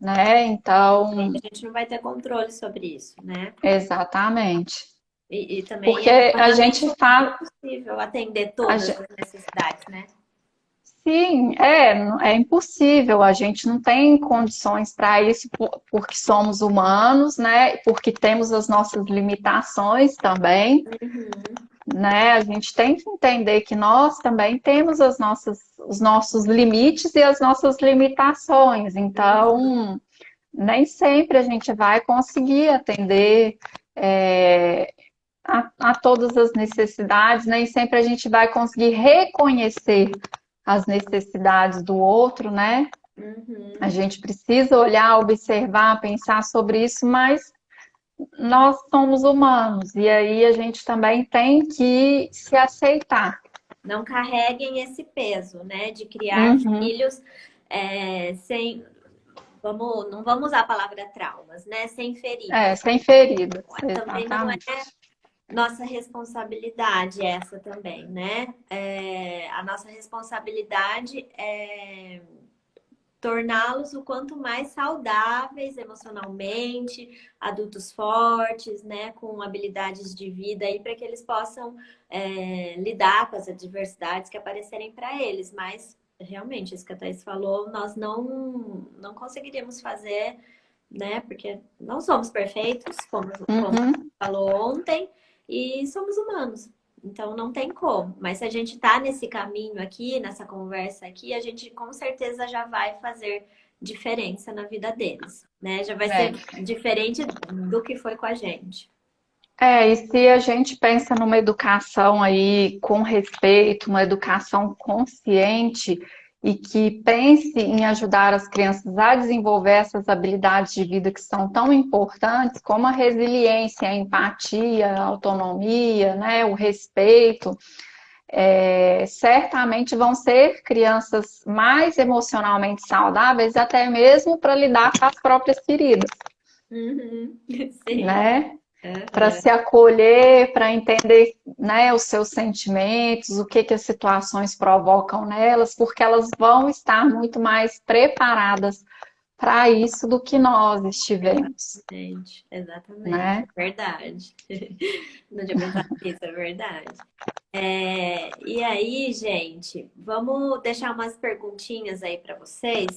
né? Então, A gente não vai ter controle sobre isso, né? exatamente. E também Porque é a humanamente gente faz. impossível atender A todas gente, as necessidades, né? sim, é impossível, a gente não tem condições para isso porque somos humanos, né? Porque temos as nossas limitações também, Uhum. né? A gente tem que entender que nós também temos os nossos limites e as nossas limitações, então nem sempre a gente vai conseguir atender a todas as necessidades, nem sempre a gente vai conseguir reconhecer as necessidades do outro, né? A Uhum. gente precisa olhar, observar, pensar sobre isso, mas nós somos humanos e aí a gente também tem que se aceitar. Não carreguem esse peso, né? De criar Uhum. filhos sem. Não vamos usar a palavra traumas, né? Sem feridas. Sem feridas, Também não é exatamente. nossa responsabilidade essa também, né? A nossa responsabilidade é torná-los o quanto mais saudáveis emocionalmente, adultos fortes, né, com habilidades de vida aí para que eles possam lidar com as adversidades que aparecerem para eles. Mas realmente, isso que a Thaís falou, nós não conseguiríamos fazer, né? Porque não somos perfeitos, como Uhum. falou ontem, e somos humanos. Então não tem como. Mas se a gente tá nesse caminho aqui, nessa conversa aqui, a gente com certeza já vai fazer diferença na vida deles, né? Já vai ser É. diferente do que foi com a gente. E se a gente pensa numa educação aí com respeito, uma educação consciente e que pense em ajudar as crianças a desenvolver essas habilidades de vida que são tão importantes, como a resiliência, a empatia, a autonomia, né, o respeito, certamente vão ser crianças mais emocionalmente saudáveis, até mesmo para lidar com as próprias feridas, Uhum. Sim. né? Para Uhum. se acolher, para entender, né, os seus sentimentos, o que as situações provocam nelas, porque elas vão estar muito mais preparadas para isso do que nós estivemos, Exatamente, exatamente, né? é verdade. Não tinha pensado nisso, é verdade. E aí, gente, vamos deixar umas perguntinhas aí para vocês,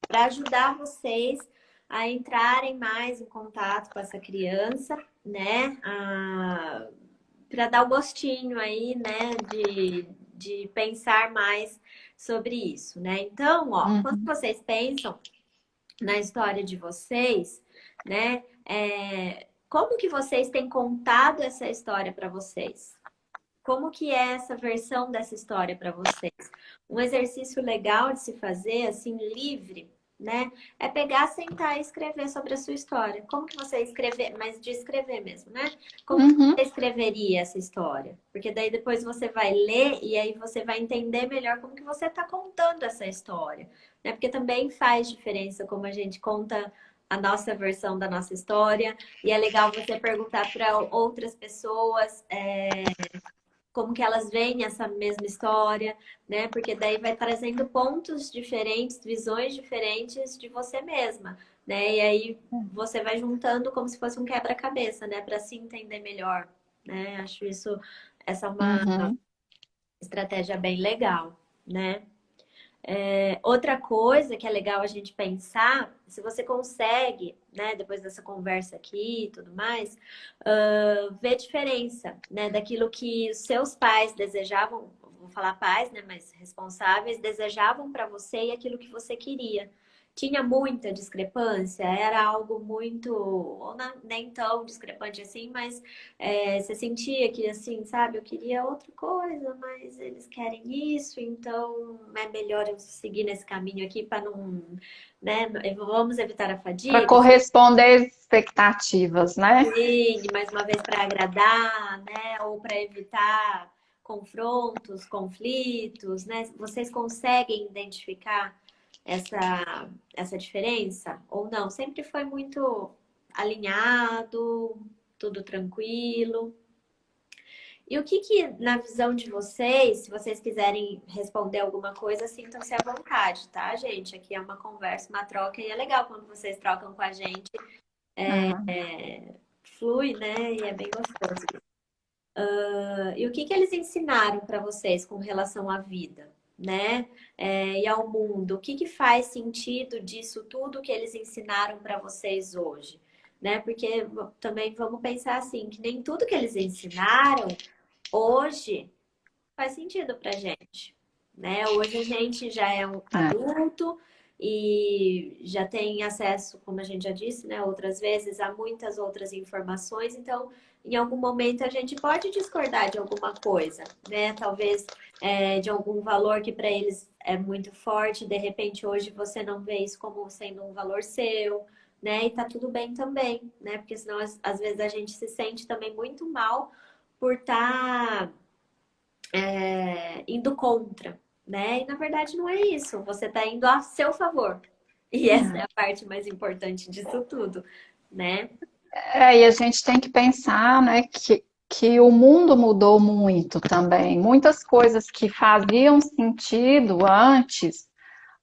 para ajudar vocês a entrarem mais em contato com essa criança, né? Para dar o gostinho aí, né? De pensar mais sobre isso, né? Então, ó, quando Uhum. vocês pensam na história de vocês, né? Como que vocês têm contado essa história para vocês? Como que é essa versão dessa história para vocês? Um exercício legal de se fazer, assim, livre, né? É pegar, sentar e escrever sobre a sua história. Como que você escrever, mas de escrever mesmo, né? Como que Uhum. você escreveria essa história? Porque daí depois você vai ler e aí você vai entender melhor como que você está contando essa história, né? Porque também faz diferença como a gente conta a nossa versão da nossa história. E é legal você perguntar para outras pessoas, como que elas veem essa mesma história, né? Porque daí vai trazendo pontos diferentes, visões diferentes de você mesma, né? E aí você vai juntando como se fosse um quebra-cabeça, né? Para se entender melhor, né? Acho essa é uma Uhum. estratégia bem legal, né? Outra coisa que é legal a gente pensar, se você consegue, né, depois dessa conversa aqui e tudo mais, ver diferença, né, daquilo que os seus pais desejavam, vou falar pais, né, mas responsáveis, desejavam para você e aquilo que você queria. tinha muita discrepância, era algo muito, ou nem tão discrepante assim, mas você sentia que, assim, sabe, eu queria outra coisa, mas eles querem isso, então é melhor eu seguir nesse caminho aqui para não, né, vamos evitar a Para fadiga. corresponder às expectativas, né? Sim, mais uma vez para agradar, né? Ou para evitar confrontos, conflitos, né? Vocês conseguem identificar essa diferença ou não? Sempre foi muito alinhado, tudo tranquilo. E o que que, na visão de vocês, se vocês quiserem responder alguma coisa, sintam-se à vontade, tá, gente? Aqui é uma conversa, uma troca, e é legal quando vocês trocam com a gente Aham. flui, né? E é bem gostoso. E o que que eles ensinaram para vocês com relação à vida, né? E ao mundo? O que que faz sentido disso tudo que eles ensinaram para vocês hoje? Né? Porque também vamos pensar assim, que nem tudo que eles ensinaram hoje faz sentido pra gente, né? Hoje a gente já é um É. adulto e já tem acesso, como a gente já disse, né, outras vezes, a muitas outras informações, então, em algum momento a gente pode discordar de alguma coisa, né? Talvez de algum valor que para eles é muito forte, de repente hoje você não vê isso como sendo um valor seu, né? E tá tudo bem também, né? Porque senão às vezes a gente se sente também muito mal por estar indo contra, né? E na verdade não é isso. Você está indo a seu favor. E essa é a parte mais importante disso tudo, né? E a gente tem que pensar, né, que o mundo mudou muito também. Muitas coisas que faziam sentido antes,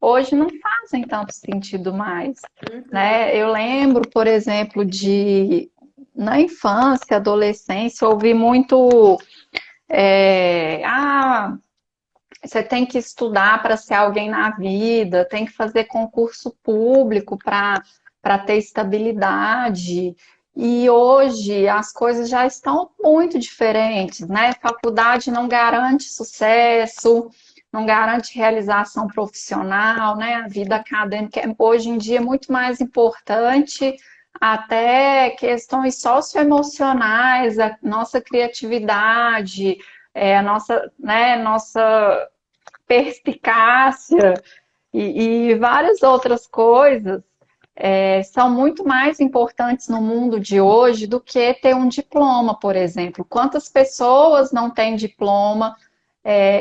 hoje não fazem tanto sentido mais, Uhum, né? Eu lembro, por exemplo, na infância, adolescência, ouvir muito, você tem que estudar para ser alguém na vida, tem que fazer concurso público para ter estabilidade. E hoje as coisas já estão muito diferentes, né? Faculdade não garante sucesso, não garante realização profissional, né? A vida acadêmica hoje em dia é muito mais importante, até questões socioemocionais, a nossa criatividade, a nossa perspicácia e várias outras coisas são muito mais importantes no mundo de hoje do que ter um diploma, por exemplo. Quantas pessoas não têm diploma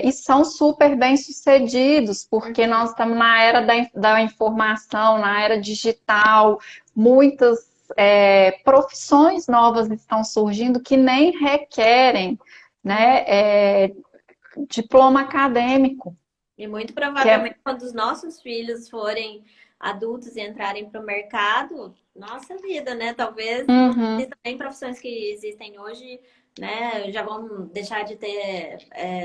e são super bem-sucedidos, porque nós estamos na era da informação, na era digital, muitas profissões novas estão surgindo que nem requerem, né, diploma acadêmico. e muito Que é, provavelmente quando os nossos filhos forem adultos e entrarem para o mercado, nossa vida, né? Talvez uhum. também profissões que existem hoje, né, já vão deixar de ter,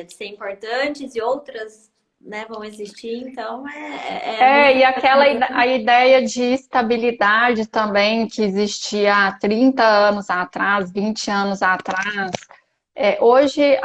de ser importantes e outras, né, vão existir. Então, é muita E coisa aquela mudando. a ideia de estabilidade também que existia há 30 anos atrás, 20 anos atrás, hoje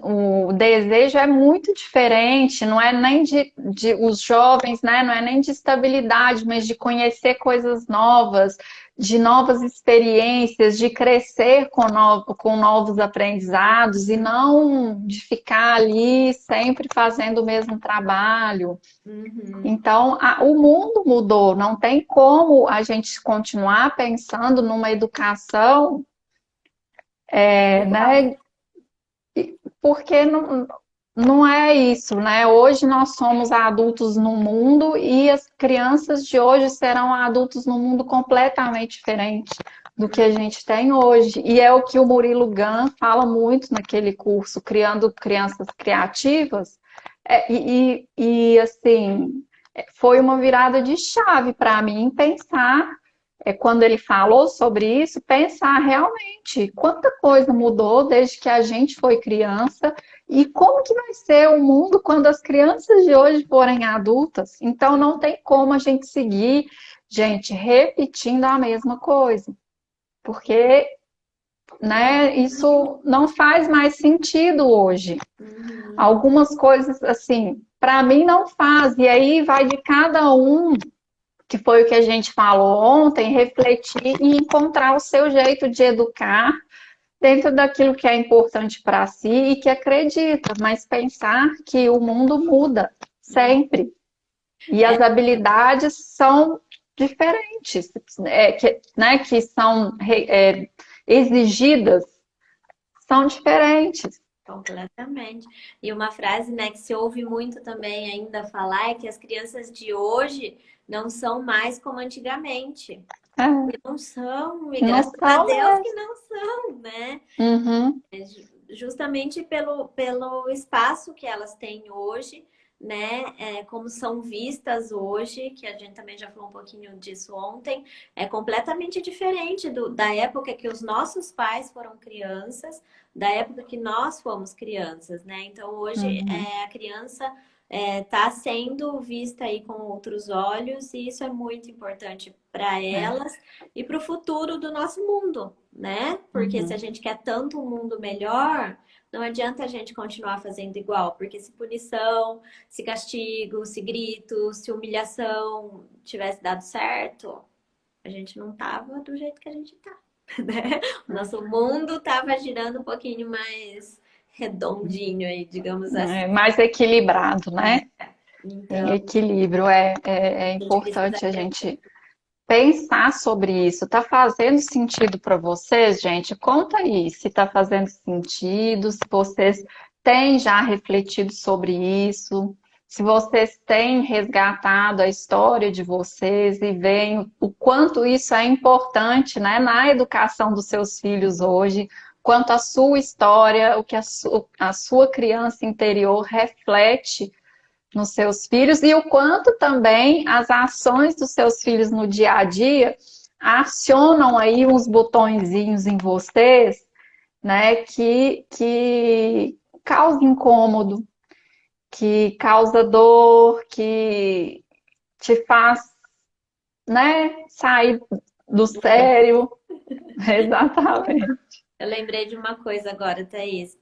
o desejo é muito diferente, não é nem de os jovens, né? Não é nem de estabilidade, mas de conhecer coisas novas, de novas experiências, de crescer com novos aprendizados e não de ficar ali sempre fazendo o mesmo trabalho. Uhum. Então, o mundo mudou, não tem como a gente continuar pensando numa educação, Igual. né? Porque não é isso, né? Hoje nós somos adultos no mundo e as crianças de hoje serão adultos num mundo completamente diferente do que a gente tem hoje. E é o que o Murilo Gun fala muito naquele curso, Criando Crianças Criativas. Assim, foi uma virada de chave para mim pensar, quando ele falou sobre isso, pensar realmente quanta coisa mudou desde que a gente foi criança e como que vai ser o mundo quando as crianças de hoje forem adultas. Então não tem como a gente seguir, gente, repetindo a mesma coisa, porque né? Isso não faz mais sentido hoje. Uhum. Algumas coisas, assim, para mim não faz. E aí vai de cada um, que foi o que a gente falou ontem, refletir e encontrar o seu jeito de educar dentro daquilo que é importante para si e que acredita, mas pensar que o mundo muda sempre. E É, as habilidades são diferentes, que são exigidas, são diferentes. completamente. E uma frase, né, que se ouve muito também ainda falar é que as crianças de hoje não são mais como antigamente. É, Não são, e não graças a são Deus que mais. não são, né? Uhum, Justamente pelo espaço que elas têm hoje, né? Como são vistas hoje, que a gente também já falou um pouquinho disso ontem, é completamente diferente da época que os nossos pais foram crianças, da época que nós fomos crianças, né? Então hoje uhum, a criança está sendo vista aí com outros olhos e isso é muito importante para é, elas e para o futuro do nosso mundo, né? Porque se a uhum. gente quer tanto um mundo melhor, não adianta a gente continuar fazendo igual, porque se punição, se castigo, se grito, se humilhação tivesse dado certo, a gente não tava do jeito que a gente tá, né? O nosso mundo tava girando um pouquinho mais redondinho aí, digamos assim. É mais equilibrado, né? Em Então, equilíbrio, é a gente precisa importante a aprender. gente pensar sobre isso. Tá fazendo sentido para vocês, gente? Conta aí se tá fazendo sentido, se vocês têm já refletido sobre isso, se vocês têm resgatado a história de vocês e veem o quanto isso é importante, né, na educação dos seus filhos hoje, quanto a sua história, o que a sua criança interior reflete nos seus filhos e o quanto também as ações dos seus filhos no dia a dia acionam aí uns botõezinhos em vocês, né, que causa incômodo, que causa dor, que te faz, né, sair do sério. Exatamente. Eu lembrei de uma coisa agora, Thaís,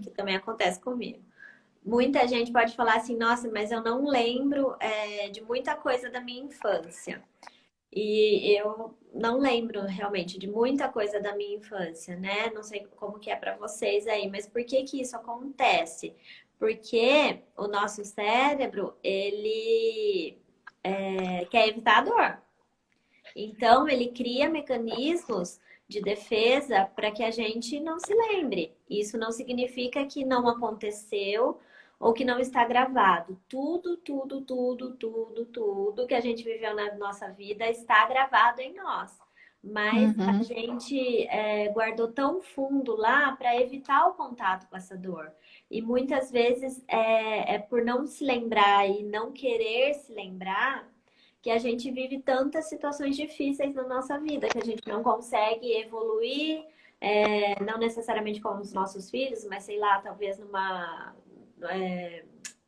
que também acontece comigo. Muita gente pode falar assim, nossa, mas eu não lembro, de muita coisa da minha infância. E eu não lembro realmente de muita coisa da minha infância, né? Não sei como que é para vocês aí, mas por que que isso acontece? Porque o nosso cérebro, ele quer evitar a dor. Então, ele cria mecanismos de defesa para que a gente não se lembre. Isso não significa que não aconteceu ou que não está gravado. Tudo que a gente viveu na nossa vida está gravado em nós. Mas a Uhum, gente guardou tão fundo lá para evitar o contato com essa dor. E muitas vezes é por não se lembrar e não querer se lembrar que a gente vive tantas situações difíceis na nossa vida, que a gente não consegue evoluir, não necessariamente com os nossos filhos, mas sei lá, talvez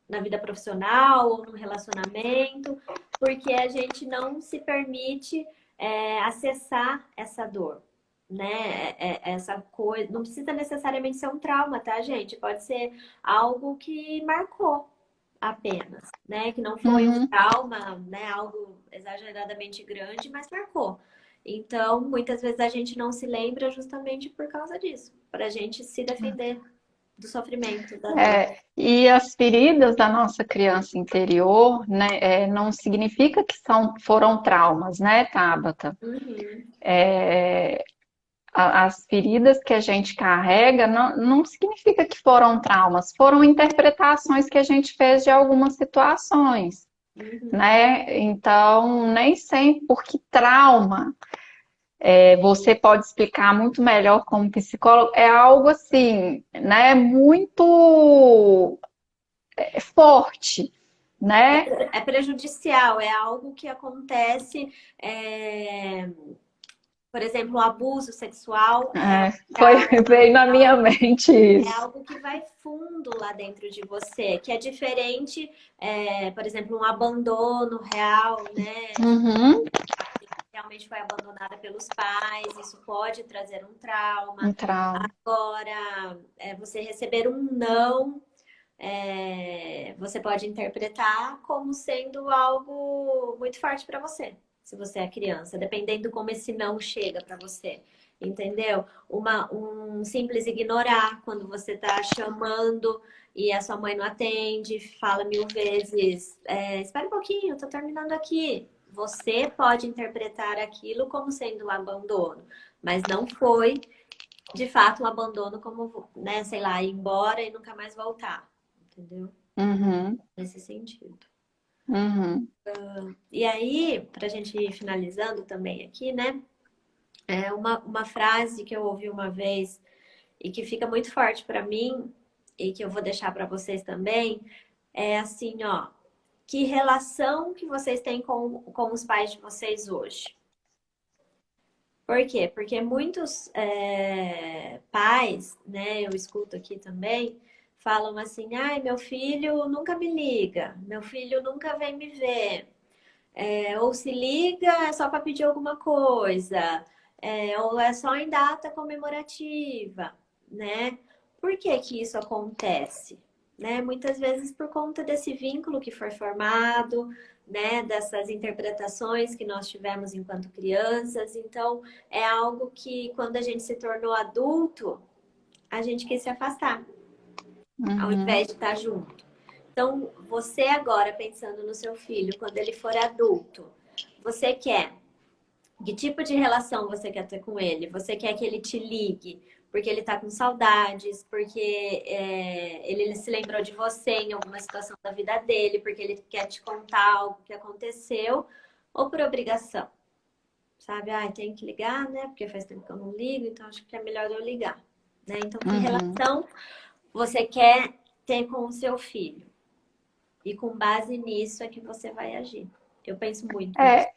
na vida profissional ou no relacionamento, porque a gente não se permite acessar essa dor. Né? Essa coisa não precisa necessariamente ser um trauma, tá, gente? Pode ser algo que marcou apenas, né? Que não foi um uhum. trauma, né? Algo exageradamente grande, mas marcou. Então, muitas vezes a gente não se lembra justamente por causa disso, para a gente se defender do sofrimento, da dor. E as feridas da nossa criança interior, né, não significa que foram traumas, né, Tabata? Uhum, As feridas que a gente carrega não significa que foram traumas, foram interpretações que a gente fez de algumas situações, uhum. né? Então, nem sempre, porque trauma, você pode explicar muito melhor como psicólogo, é algo assim, né, muito forte, né? É prejudicial, é algo que acontece, é, por exemplo, o abuso sexual é Foi, trauma, veio na minha mente é isso. algo que vai fundo lá dentro de você, que é diferente, por exemplo, um abandono real, né? Uhum, realmente foi abandonada pelos pais, isso pode trazer um trauma. Um trauma. Agora, você receber um não, você pode interpretar como sendo algo muito forte para você, se você é criança, dependendo como esse não chega para você. Entendeu? Um simples ignorar quando você tá chamando e a sua mãe não atende, fala 1000 vezes, espera um pouquinho, eu tô terminando aqui. Você pode interpretar aquilo como sendo um abandono, mas não foi de fato um abandono como, né, sei lá, ir embora e nunca mais voltar. Entendeu? Uhum, Nesse sentido. uhum. E aí, pra gente ir finalizando também aqui, né? Uma frase que eu ouvi uma vez e que fica muito forte para mim e que eu vou deixar para vocês também é assim, ó, que relação que vocês têm com os pais de vocês hoje? Por quê? Porque muitos pais, né, eu escuto aqui também, falam assim, ai, meu filho nunca me liga, meu filho nunca vem me ver. Ou se liga é só para pedir alguma coisa, ou é só em data comemorativa, né? Por que que isso acontece? Né? Muitas vezes por conta desse vínculo que foi formado, né? Dessas interpretações que nós tivemos enquanto crianças. Então, é algo que quando a gente se tornou adulto, a gente quis se afastar, ao Uhum. invés de estar junto. Então, você agora pensando no seu filho, quando ele for adulto, você quer que tipo de relação você quer ter com ele? Você quer que ele te ligue porque ele tá com saudades, porque ele se lembrou de você em alguma situação da vida dele, porque ele quer te contar algo que aconteceu, ou por obrigação? Sabe? Ah, tem que ligar, né? Porque faz tempo que eu não ligo, então acho que é melhor eu ligar. Né? Então, que Uhum. relação você quer ter com o seu filho? E com base nisso é que você vai agir. Eu penso muito nisso. É,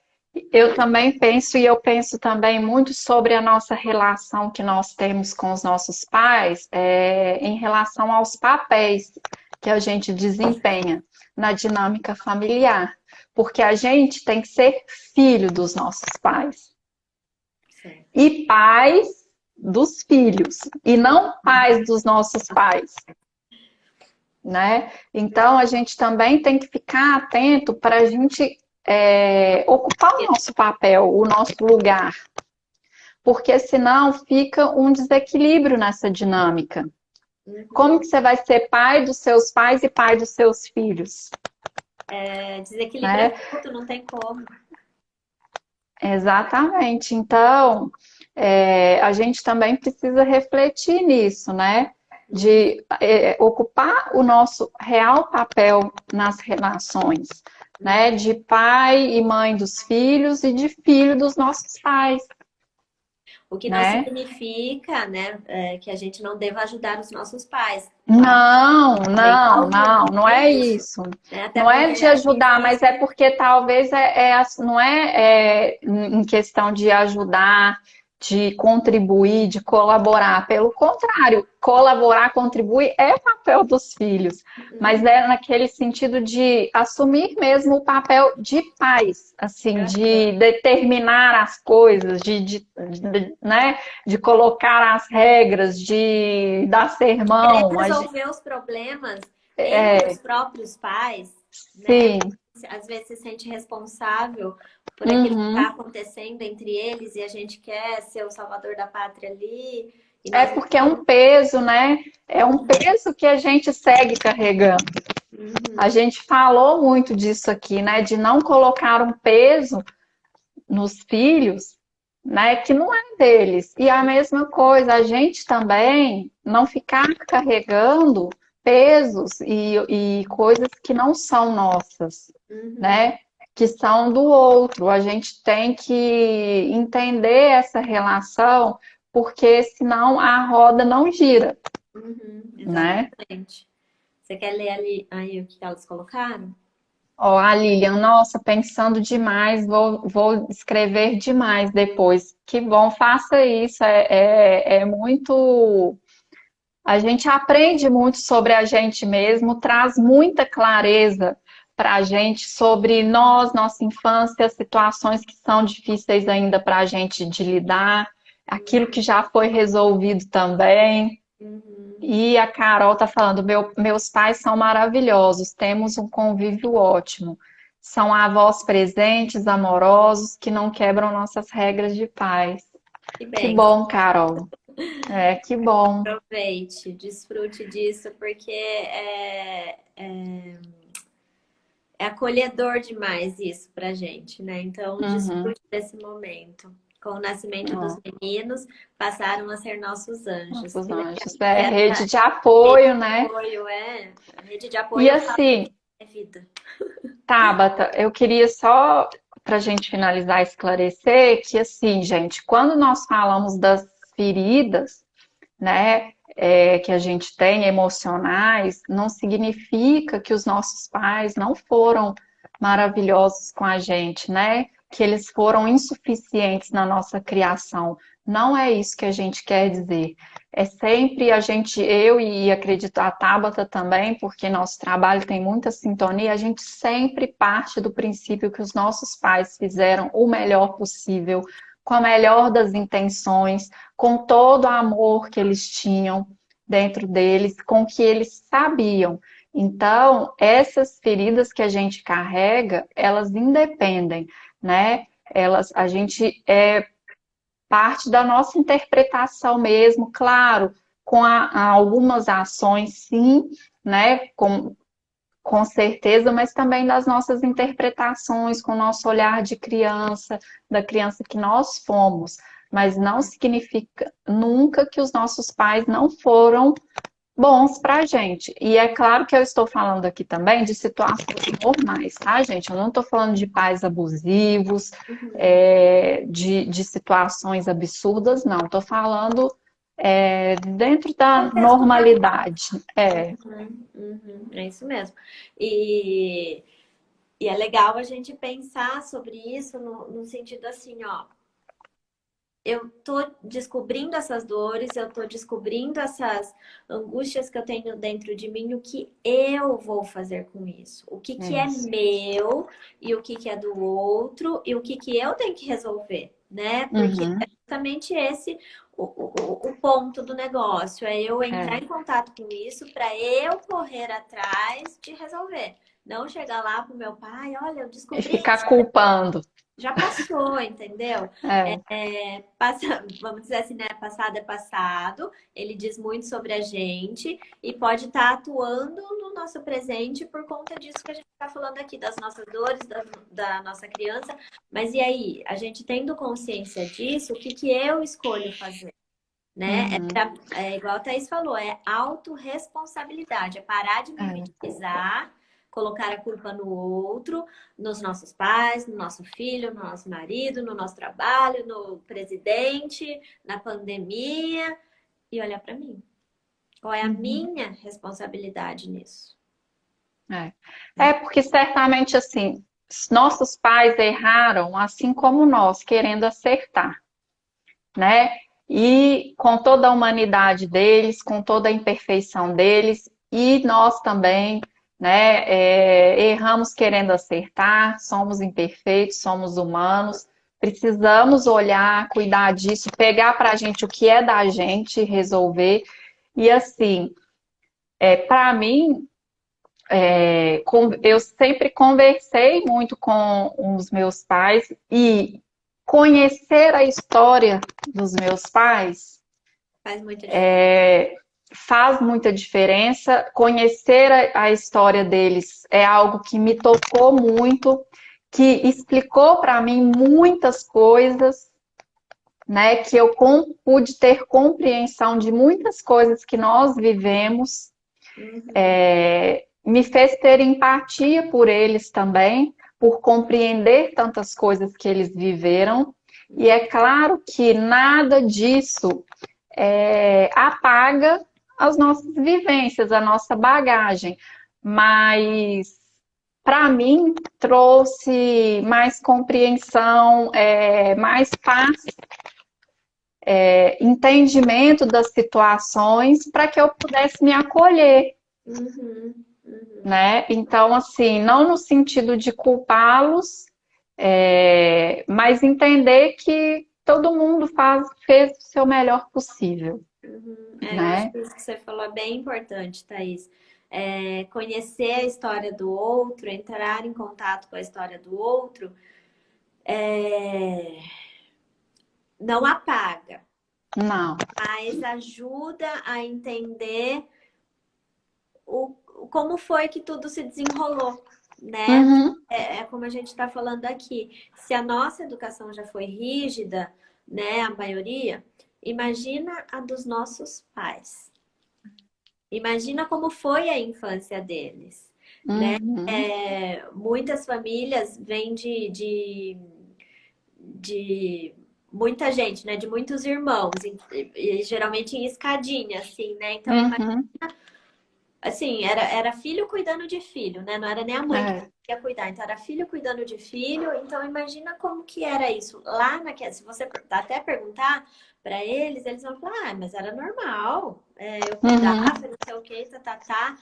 eu também penso, e eu penso também muito sobre a nossa relação que nós temos com os nossos pais, em relação aos papéis que a gente desempenha na dinâmica familiar. Porque a gente tem que ser filho dos nossos pais Certo. e pais dos filhos, e não pais dos nossos pais. Né? Então, a gente também tem que ficar atento para a gente ocupar o nosso papel, o nosso lugar, porque senão fica um desequilíbrio nessa dinâmica. Como que você vai ser pai dos seus pais e pai dos seus filhos? Desequilíbrio Né? absoluto, não tem como. Exatamente. Então, a gente também precisa refletir nisso, né? De ocupar o nosso real papel nas relações, né? De pai e mãe dos filhos e de filho dos nossos pais, O que não né? significa, né, que a gente não deva ajudar os nossos pais. Claro, Não, tem não, longe não, não de é isso. isso. Né? Até Não é porque de acho que ajudar, mas é existe. porque talvez não é em questão de ajudar, de contribuir, de colaborar. Pelo contrário, colaborar, contribuir é papel dos filhos, mas é naquele sentido de assumir mesmo o papel de pais, assim, de determinar as coisas, né, de colocar as regras, de dar Querer sermão. resolver os problemas entre os É, próprios pais, né? sim. Às vezes se sente responsável por aquilo que está Uhum. acontecendo entre eles e a gente quer ser o salvador da pátria ali e É nós porque é não. um peso, né? É um peso que a gente segue carregando. A Uhum, gente falou muito disso aqui, né? De não colocar um peso nos filhos, né? Que não é deles. E a mesma coisa, a gente também não ficar carregando pesos e coisas que não são nossas, uhum, né? Que são do outro. A gente tem que entender essa relação, porque senão a roda não gira, né? exatamente. Você quer ler ali aí o que elas colocaram? Ó, a Lilian, nossa, pensando demais, vou escrever demais depois. Que bom, faça isso. É muito. A gente aprende muito sobre a gente mesmo, traz muita clareza para a gente sobre nós, nossa infância, situações que são difíceis ainda para a gente de lidar, aquilo que já foi resolvido também. Uhum. E a Carol tá falando, meus pais são maravilhosos, temos um convívio ótimo. São avós presentes, amorosos, que não quebram nossas regras de paz. Que Que bem. bom, Carol. Que bom. Aproveite, desfrute disso, porque é acolhedor demais isso pra gente, né? Então, Uhum. desfrute desse momento. Com o nascimento dos Ó, meninos, passaram a ser nossos anjos. nossos Que legal. anjos. E É essa rede de rede apoio, de né? apoio a rede de E apoio eu falo assim, é vida. Tabata, eu queria só, para a gente finalizar, esclarecer que, assim, gente, quando nós falamos das feridas, né, que a gente tem emocionais, não significa que os nossos pais não foram maravilhosos com a gente, né? Que eles foram insuficientes na nossa criação. Não é isso que a gente quer dizer. É sempre a gente, eu e acredito a Tabata também, porque nosso trabalho tem muita sintonia, a gente sempre parte do princípio que os nossos pais fizeram o melhor possível, com a melhor das intenções, com todo o amor que eles tinham dentro deles, com o que eles sabiam. Então, essas feridas que a gente carrega, elas independem, né? A gente parte da nossa interpretação mesmo, claro, com algumas ações, sim, né? Com certeza, mas também das nossas interpretações, com o nosso olhar de criança, da criança que nós fomos. Mas não significa nunca que os nossos pais não foram bons para a gente. E é claro que eu estou falando aqui também de situações normais, tá, gente? Eu não estou falando de pais abusivos, Uhum. de situações absurdas, não. Estou falando dentro da Contexto normal. normalidade. É. Uhum, uhum, é isso mesmo. E, e é legal a gente pensar sobre isso no sentido assim, ó. Eu tô descobrindo essas dores, eu tô descobrindo essas angústias que eu tenho dentro de mim, o que eu vou fazer com isso? O que que é Isso. meu e o que que é do outro e o que que eu tenho que resolver, né? Porque Uhum. é justamente esse o ponto do negócio, é eu entrar É. em contato com isso para eu correr atrás de resolver. Não chegar lá pro meu pai, olha, eu E descobri ficar culpando. já passou, entendeu? É. Vamos dizer assim, né? Passado é passado. Ele diz muito sobre a gente e pode estar atuando no nosso presente por conta disso que a gente está falando aqui, das nossas dores, da nossa criança. Mas e aí, a gente tendo consciência disso, o que que eu escolho fazer? Né? Uhum. É igual a Thaís falou, é autorresponsabilidade, é parar de me É. vitimizar, colocar a culpa no outro, nos nossos pais, no nosso filho, no nosso marido, no nosso trabalho, no presidente, na pandemia, e olhar para mim. Qual é a Uhum. minha responsabilidade nisso? É. Porque certamente assim, nossos pais erraram assim como nós, querendo acertar, né? E com toda a humanidade deles, com toda a imperfeição deles, e nós também, né? Erramos querendo acertar, somos imperfeitos, somos humanos, precisamos olhar, cuidar disso, pegar para a gente o que é da gente, resolver. E assim, para mim, eu sempre conversei muito com os meus pais e conhecer a história dos meus pais Faz muita diferença. faz muita diferença. Conhecer a história deles é algo que me tocou muito, que explicou para mim muitas coisas, né? Que eu pude ter compreensão de muitas coisas que nós vivemos. Uhum, Me fez ter empatia por eles também, por compreender tantas coisas que eles viveram. E é claro que nada disso apaga as nossas vivências, a nossa bagagem, mas para mim trouxe mais compreensão, mais paz, entendimento das situações para que eu pudesse me acolher. uhum, né? Então, assim, não no sentido de culpá-los, mas entender que todo mundo fez o seu melhor possível, Eu acho né? que isso que você falou é bem importante, Thaís. Conhecer a história do outro, entrar em contato com a história do outro, não apaga, Não. mas ajuda a entender como foi que tudo se desenrolou, né? Uhum. É como a gente está falando aqui. Se a nossa educação já foi rígida, né, a maioria, imagina a dos nossos pais. Imagina como foi a infância deles, né? Uhum. Muitas famílias vêm de muita gente, né? De muitos irmãos, e geralmente em escadinha, assim, né? Então, Uhum. assim, era filho cuidando de filho, né? Não era nem a mãe que É. ia cuidar, então era filho cuidando de filho. Então, imagina como que era isso lá naquela. Se você até perguntar para eles vão falar, ah, mas era normal, eu cuidava, Uhum. não sei o que, tá.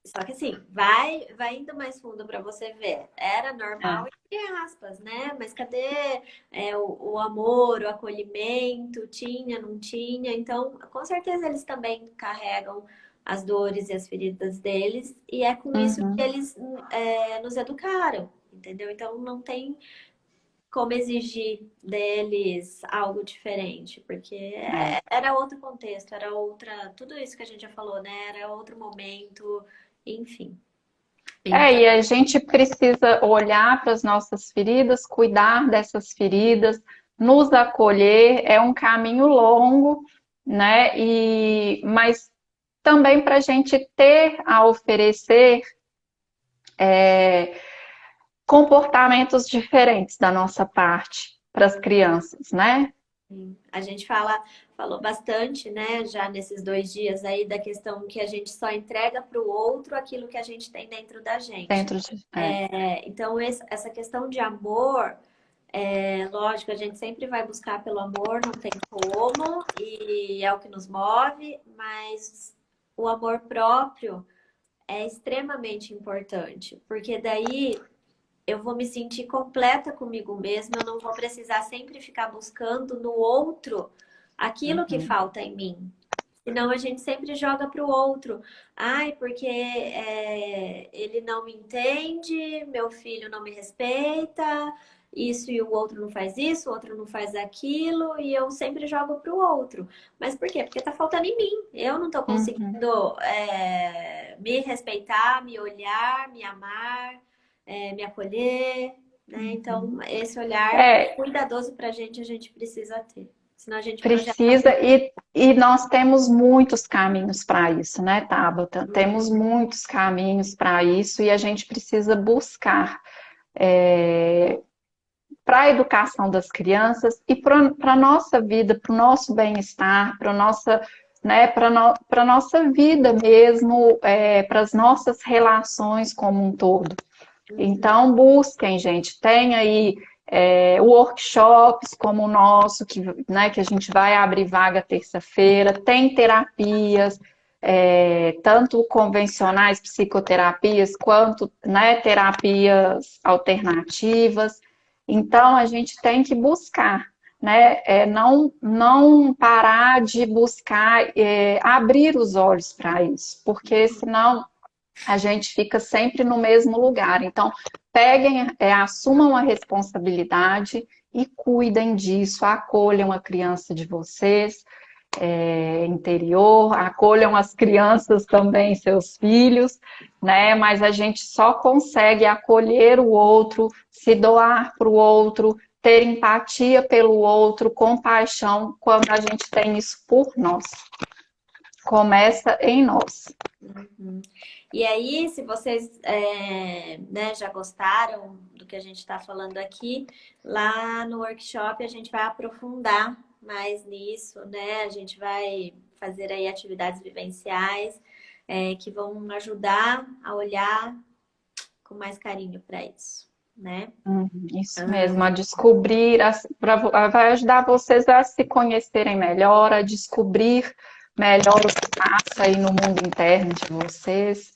Só que assim, vai indo mais fundo para você ver. Era É. normal, entre aspas, né? Mas cadê o amor, o acolhimento? Tinha, não tinha? Então, com certeza eles também carregam as dores e as feridas deles, e é com isso que Uhum. eles nos educaram, entendeu? Então não tem como exigir deles algo diferente, porque É. era outro contexto, era outra, tudo isso que a gente já falou, né? Era outro momento, enfim. Então, E a gente precisa olhar para as nossas feridas, cuidar dessas feridas, nos acolher. É um caminho longo, né? Mas também para a gente ter a oferecer comportamentos diferentes da nossa parte para as crianças, né? a gente falou bastante, né, já nesses 2 dias aí da questão que a gente só entrega para o outro aquilo que a gente tem dentro da gente. Dentro de. Então, essa questão de amor, lógico, a gente sempre vai buscar pelo amor, não tem como, e é o que nos move, mas o amor próprio é extremamente importante, porque daí eu vou me sentir completa comigo mesma, eu não vou precisar sempre ficar buscando no outro aquilo que Uhum. falta em mim. Senão a gente sempre joga para o outro. Ai, porque ele não me entende, meu filho não me respeita, isso e o outro não faz isso, o outro não faz aquilo, e eu sempre jogo para o outro. Mas por quê? Porque tá faltando em mim. Eu não tô Uhum. conseguindo me respeitar, me olhar, me amar, me acolher, né? Então, esse olhar É, cuidadoso para a gente precisa ter. Senão a gente projeta. precisa, e nós temos muitos caminhos para isso, né, Tabata? Temos muitos caminhos para isso e a gente precisa buscar para a educação das crianças e para a nossa vida, para o nosso bem-estar, para nossa, né, para nossa vida mesmo, para as nossas relações como um todo. Então, busquem, gente, tem aí workshops como o nosso, né, que a gente vai abrir vaga terça-feira, tem terapias, tanto convencionais, psicoterapias, quanto, né, terapias alternativas. Então, a gente tem que buscar, né, não parar de buscar, abrir os olhos para isso, porque senão a gente fica sempre no mesmo lugar. Então, peguem, assumam a responsabilidade e cuidem disso, acolham a criança de vocês, interior, acolham as crianças também, seus filhos, né? Mas a gente só consegue acolher o outro, se doar para o outro, ter empatia pelo outro, compaixão, quando a gente tem isso por nós. Começa em nós. Uhum. E aí, se vocês né, já gostaram do que a gente está falando aqui, lá no workshop a gente vai aprofundar mais nisso, né? A gente vai fazer aí atividades vivenciais que vão ajudar a olhar com mais carinho para isso, né? Isso mesmo, a descobrir, vai ajudar vocês a se conhecerem melhor, a descobrir melhor o que passa aí no mundo interno de vocês.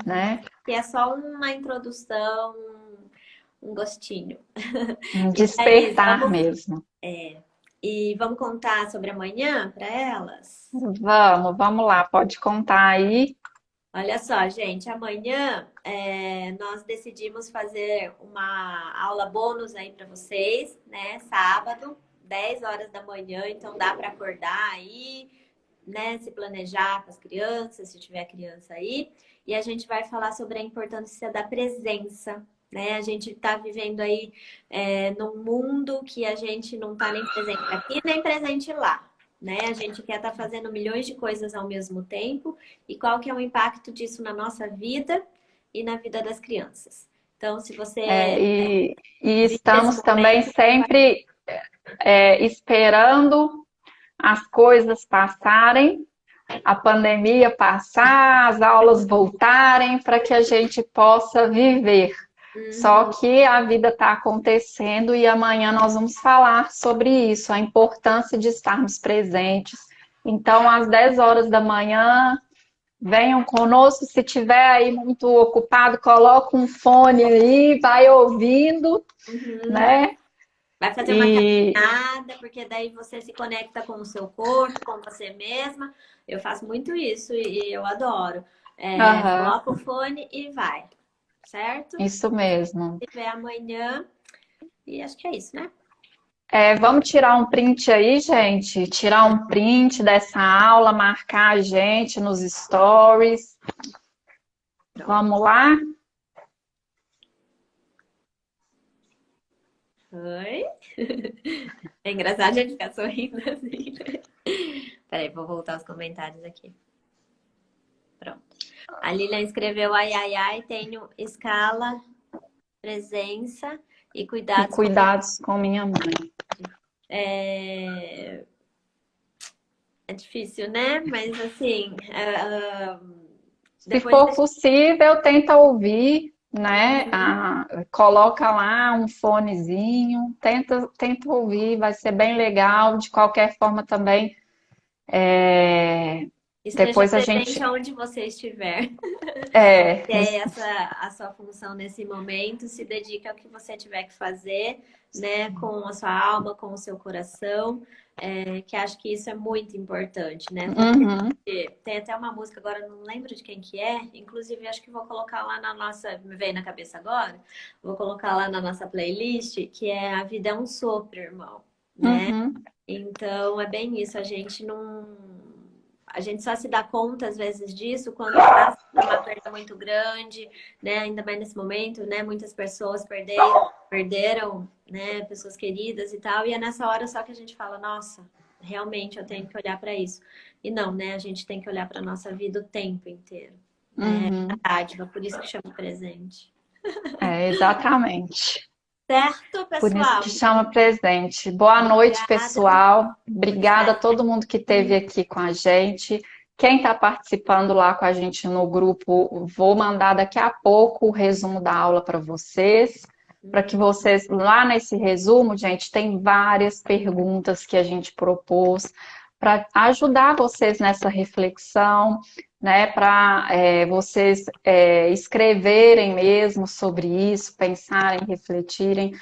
né? Que é só uma introdução, um gostinho. Um E Thaís, despertar mesmo. vamos contar sobre amanhã para elas? Vamos lá, pode contar aí. Olha só, gente, amanhã nós decidimos fazer uma aula bônus aí para vocês, né? Sábado, 10 horas da manhã, então dá para acordar aí, né? Se planejar com as crianças, se tiver criança aí. E a gente vai falar sobre a importância da presença, né? A gente está vivendo aí num mundo que a gente não está nem presente aqui, nem presente lá. Né? A gente quer estar fazendo milhões de coisas ao mesmo tempo e qual que é o impacto disso na nossa vida e na vida das crianças. Então, se você E vive esse estamos também momento, sempre esperando as coisas passarem, a pandemia passar, as aulas voltarem, para que a gente possa viver. Só que a vida está acontecendo e amanhã nós vamos falar sobre isso, a importância de estarmos presentes. Então, às 10 horas da manhã, venham conosco. Se tiver aí muito ocupado, coloca um fone aí, vai ouvindo, né? vai fazer uma caminhada, porque daí você se conecta com o seu corpo, com você mesma. Eu faço muito isso e eu adoro. Coloca o fone e vai, certo? Isso mesmo. Se tiver amanhã, e acho que é isso, né? Vamos tirar um print aí, gente. Tirar um print dessa aula, marcar a gente nos stories. Vamos lá? Oi? É engraçado a gente ficar sorrindo assim, né? Peraí, vou voltar os comentários aqui. Pronto. A Lilian escreveu ai, ai, ai, tenho escala, presença e cuidados. Cuidados com minha mãe. É difícil, né? Mas assim, se for possível, tenta ouvir, né? Coloca lá um fonezinho, tenta ouvir, vai ser bem legal. De qualquer forma também, depois a gente onde você estiver. É essa a sua função nesse momento, se dedique ao que você tiver que fazer, né? Com a sua alma, com o seu coração. Que acho que isso é muito importante, né? Tem até uma música, agora não lembro de quem que é, inclusive acho que vou colocar lá na nossa, me veio na cabeça agora, vou colocar lá na nossa playlist, que é A Vida é um Sopro, irmão, né? Então é bem isso, a gente só se dá conta, às vezes, disso quando passa uma perda muito grande, né? Ainda mais nesse momento, né? Muitas pessoas perderam, né? Pessoas queridas e tal. E é nessa hora só que a gente fala, nossa, realmente eu tenho que olhar para isso. E não, né? A gente tem que olhar para nossa vida o tempo inteiro. É dádiva, por isso que chama presente. Exatamente. Certo, pessoal? Por isso que chama presente. Boa noite, pessoal. Obrigada a todo mundo que esteve aqui com a gente. Quem está participando lá com a gente no grupo, vou mandar daqui a pouco o resumo da aula para vocês. Para que vocês, lá nesse resumo, gente, tem várias perguntas que a gente propôs para ajudar vocês nessa reflexão, né, para vocês escreverem mesmo sobre isso, pensarem, refletirem,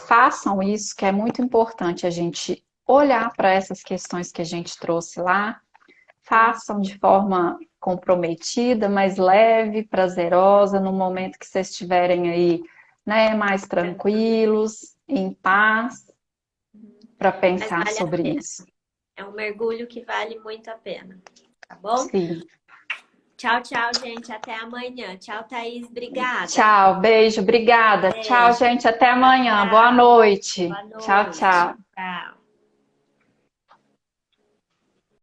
façam isso, que é muito importante a gente olhar para essas questões que a gente trouxe lá, façam de forma comprometida, mas leve, prazerosa, no momento que vocês estiverem aí, né, mais tranquilos, em paz, para pensar sobre isso. É um mergulho que vale muito a pena, tá bom? Sim. Tchau, tchau, gente. Até amanhã. Tchau, Thaís. Obrigada. Tchau, beijo, obrigada. Beijo. Tchau, gente. Até amanhã. Tchau. Boa noite. Boa noite. Tchau, tchau. Tchau.